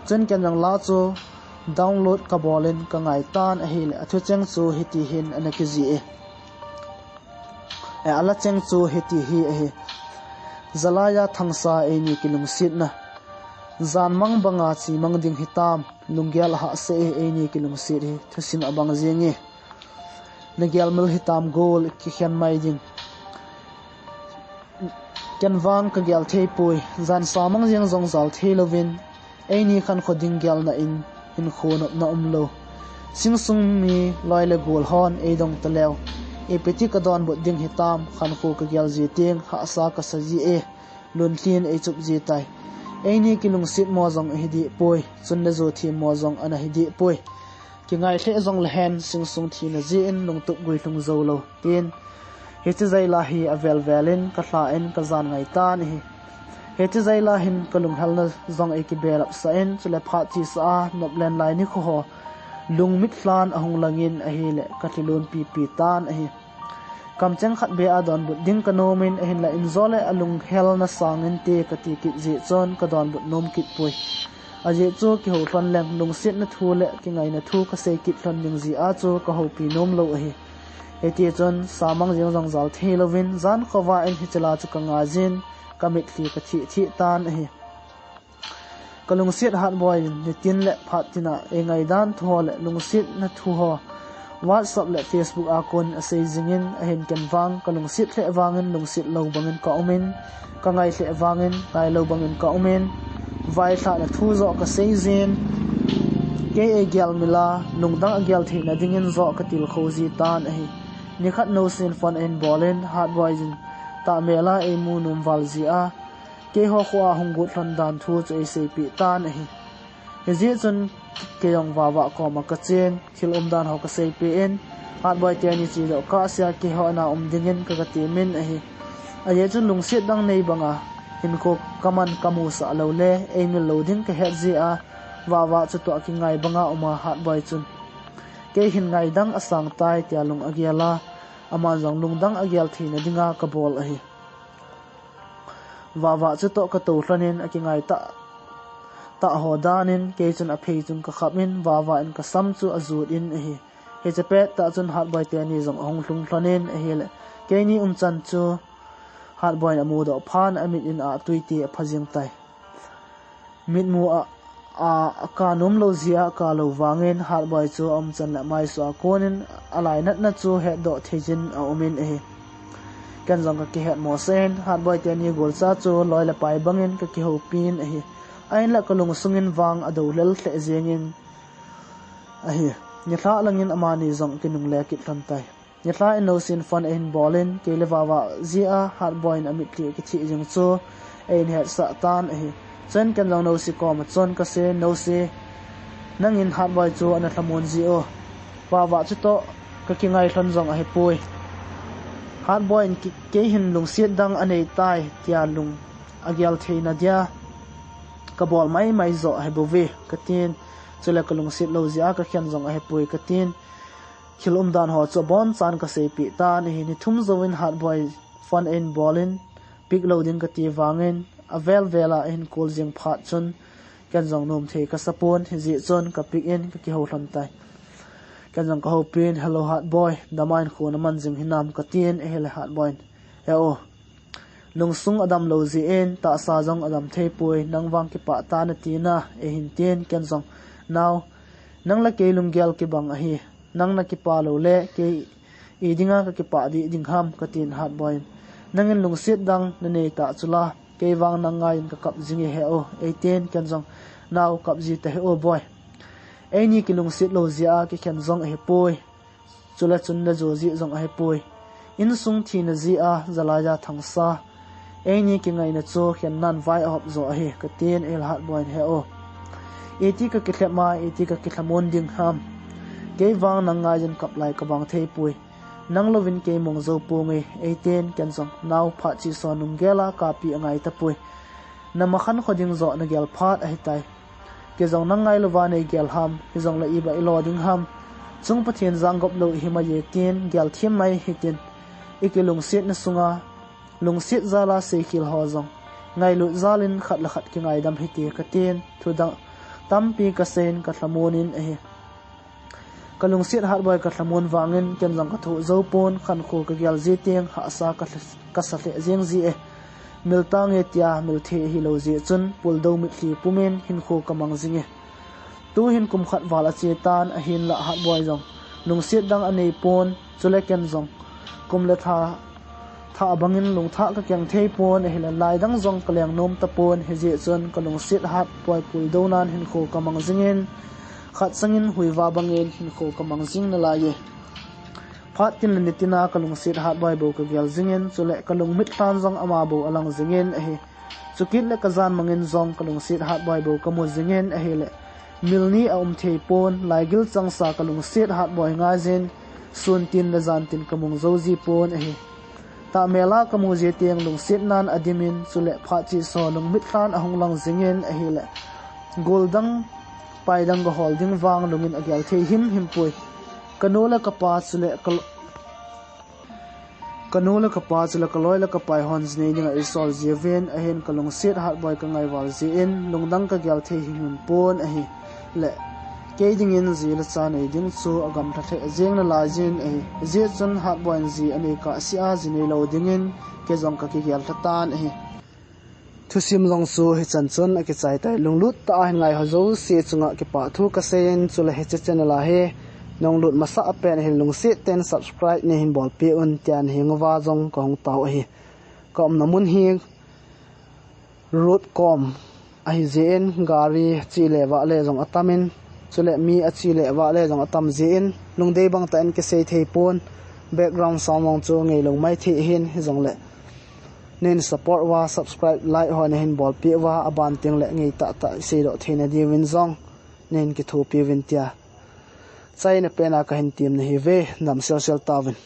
chen ken jong la chu download ka bolin ka ngai tan a hil a thu cheng chu hiti hin anaki ji e ala cheng chu hiti hi a he zalaya thangsa e ni kilung sit na zan mang banga chi mang ding hitam lungyal ha se e ni kilung sit hi thasin abang zengi nagyal mil hitam gol ki khen mai ding ken wang ka gyal thei pui zan samang jeng zong zal thei lovin e ni khan khoding gyal na in khon na umlo sing sung mi loile gol hon e dong talew e peti ka don bo ding hitam khan ko ka gyal ji ting ha sa ka saji e lun thin e chup ji tai e ni kilung sit mo zong hidi poi chun na zo thi mo zong ana hidi poi ki ngai the zong le hen sing sung thi na ji in lung tup gui lung zo lo tin he chi zai la hi avel velin ka hla en ka zan ngai tan hi he chi zai la hin kalung hal na zong e ki bel up sa en chule pha chi sa nop len lai ni kho ho lung mit flan ahung langin a hi le ka tilun pi tan a hi kam cheng khat be adon but ding kanomin a hin la in zole alung hel na sangin te ka ti ki ji chon ka don but nom kit pui aje chu ki ho thon leng lung sit na thu le ki ngai na thu ka sei kit thon ning ji a chu ka ho pi nom lo a hi eti chon samang jeng jong zal thei lovin zan khowa en hi chala chu ka nga jin kamit li ka thi tan a hi kalung sit hat boy ni tin le phat tina e ngai dan tho le lung sit na thu ho WhatsApp le Facebook akon asei jingin a hin ken wang kalung sit le wangin lung sit lo bangin ka umin ka ngai le wangin ngai lo bangin ka umin vai tha na thu zo ka sei zin ke e gyal mila lungdang a gyal theina dingin zo ka til khoji tan a hi ni khat no sin fon en bolin hat boy jin ta mela e mu num wal ji a ke ho khwa hungut thon dan thu chu e sei pi tan a hi he ji chun ke yong wa ko ma ka chen thil dan ho ka sei pi en hat boy te ni chi do ka sia ke ho na dingin ka ka ti min a hi a ye chun lung sit dang nei banga in ko kaman kamu sa lo le e mi lo ding ka het ji a wa chu to ki ngai banga uma hat boy chun ke hin ngai dang asang tai tia lung agiala ama jong lung dang agial thina dinga ka bol a hi wa chu to ka to hlanin a ki ngai ta ho danin ke chun a phei chun ka khamin wa in ka sam chu azut in a hi he chepe ta chun hat boy te ni jong hong hlung hlanin a hi le ke ni chan chu hat boy amu do phan amit in a tuiti a phajing tai mit mu a ka num lo zia ka lo wangin hat boy chu chan la mai so konin alai nat na chu he do thejin a umin e kan jong ka ki het mo sen hat boy te ni gol sa chu loi la pai bangin ka ki ho pin a hi ain la kalung sungin wang ado lel hle zengin a hi ni thla langin amani jong kinung le ki thlan tai ni thla in no sin fon in bolin ke le wa zia hat boy amit ki thi jing chu ein het sa tan a hi chen kan long no si ko ma chon ka se no se nangin hat boy chu ana thamon ji o wa chu to ka ki ngai thon jong a hi pui hat boy ki ke hin lung siat dang anei tai tia lung agial theina dia ka bol mai zo he bovi katin chule kalung sit lo zia ka khian zong he pui katin khilum dan ho cho bon chan ka sei pi ta ni ni thum zowin hat boy fun in ballin big loading ka ti wangin avel vela in kol jing phat chun kan zong nom the ka sapon ji chon ka pick in ka ki ho hlam tai kan zong ka ho pin hello hat boy damain khuna man jing hinam ka tin e hele hat boy e o lungsung adam lo ji en ta sa jong adam thei pui nangwang ki pa ta na ti na e hin ten kan zong now nang la ke lum gel ki bang a hi nang na ki pa lo le ke idinga ka ki pa di ding ham ka tin hat boy nangin lungsit dang na nei ta chula ke wang nang ngai ka kap jingi he o 18 kan zong now kap ji te he o boy ai ni ki lungsit lo zia ki khen zong he poi chula chun na zo ji zong he poi in sung thi na ji a zalaya thangsa ai ni ki ngai na cho khen nan vai op zo he ka tin el hat boy he o eti ka ki thlema eti ka ki thlamon ding ham ke wang nang ngai jan kap lai ka bang thei pui nang lovin ke mong zo pu nge 18 kan zong now pha chi so nung gela ka pi angai ta pui na makhan khoding zo na gel phat ai tai ke zong nang ngai lova nei gel ham ke zong la iba ilo ding ham chung pathian jang gop lo hi ma ye tin gel thiam mai hitin ikilung sit na sunga lung sit zala se khil ho zong ngai lu zalin khat la khat ki ngai dam hiti ka tin thudang tampi ka sen ka thlamonin e kalung sit hat boy ka thamon wangin ken jang ka thu zo pon khan kho ka gyal ji teng ha sa ka sa le jeng ji e miltang e tia mil the hi lo ji chun pul do mi thi pumen hin kho ka mang jing e tu hin kum khat wala che tan a hin la hat boy jong lung sit dang anei pon chule ken jong kum le tha bangin lung tha ka kyang thei pon hi la lai dang jong kaleng nom ta pon he ji chun kalung sit hat boy pul do nan hin kho ka mang jingin khat sangin huiwa bangel hin kho ka mangjing na la ye phat tin nitina kalung sit hat bai bo ka gyal jingen chule kalung mit tan jong ama bo alang jingen a he chukit le kazan mangin jong kalung sit hat bai bo ka mo jingen a he le milni a thei pon laigil changsa kalung sit hat boi nga jen sun tin la zan tin kamung zoji pon a he ta mela kamu je tiang lung sit nan adimin chule phat chi so lung mit tan ahong lang jingen a he le goldang paidang go holding wang lungin agyal thei him pui kanola kapa chule kaloila kapai hons nei ninga isol jeven ahen kalung sit hat boy ka ngai wal ji in lungdang ka gyal thei him pon a hi le keding in ji la chan ei ding chu agam tha the jeng na la jin e je chun hat boy ji ani ka sia ji nei lo dingin ke jong ka ki gyal tan e thusim long su he chan chon a ki chai tai lunglut ta hin ngai hazo se chunga ki pa thu ka sen chula he channel a he nong lut masa apen he lung se ten subscribe ne hin bol pe un tian he ngwa jong kong tau hi kom namun hi root.com a hi jen gari chi le wa le jong atamin chule mi a chi le wa le jong atam jen lungdei bang ta en ke sei thei pon background sound long chu ngei long mai thi hin hi jong le nen support wa subscribe like ho ne hin bol pi wa aban ting le ngei ta se do thina di win zong nen ki thu pi win tia chai na pena ka hin tim na hi ve nam social tawin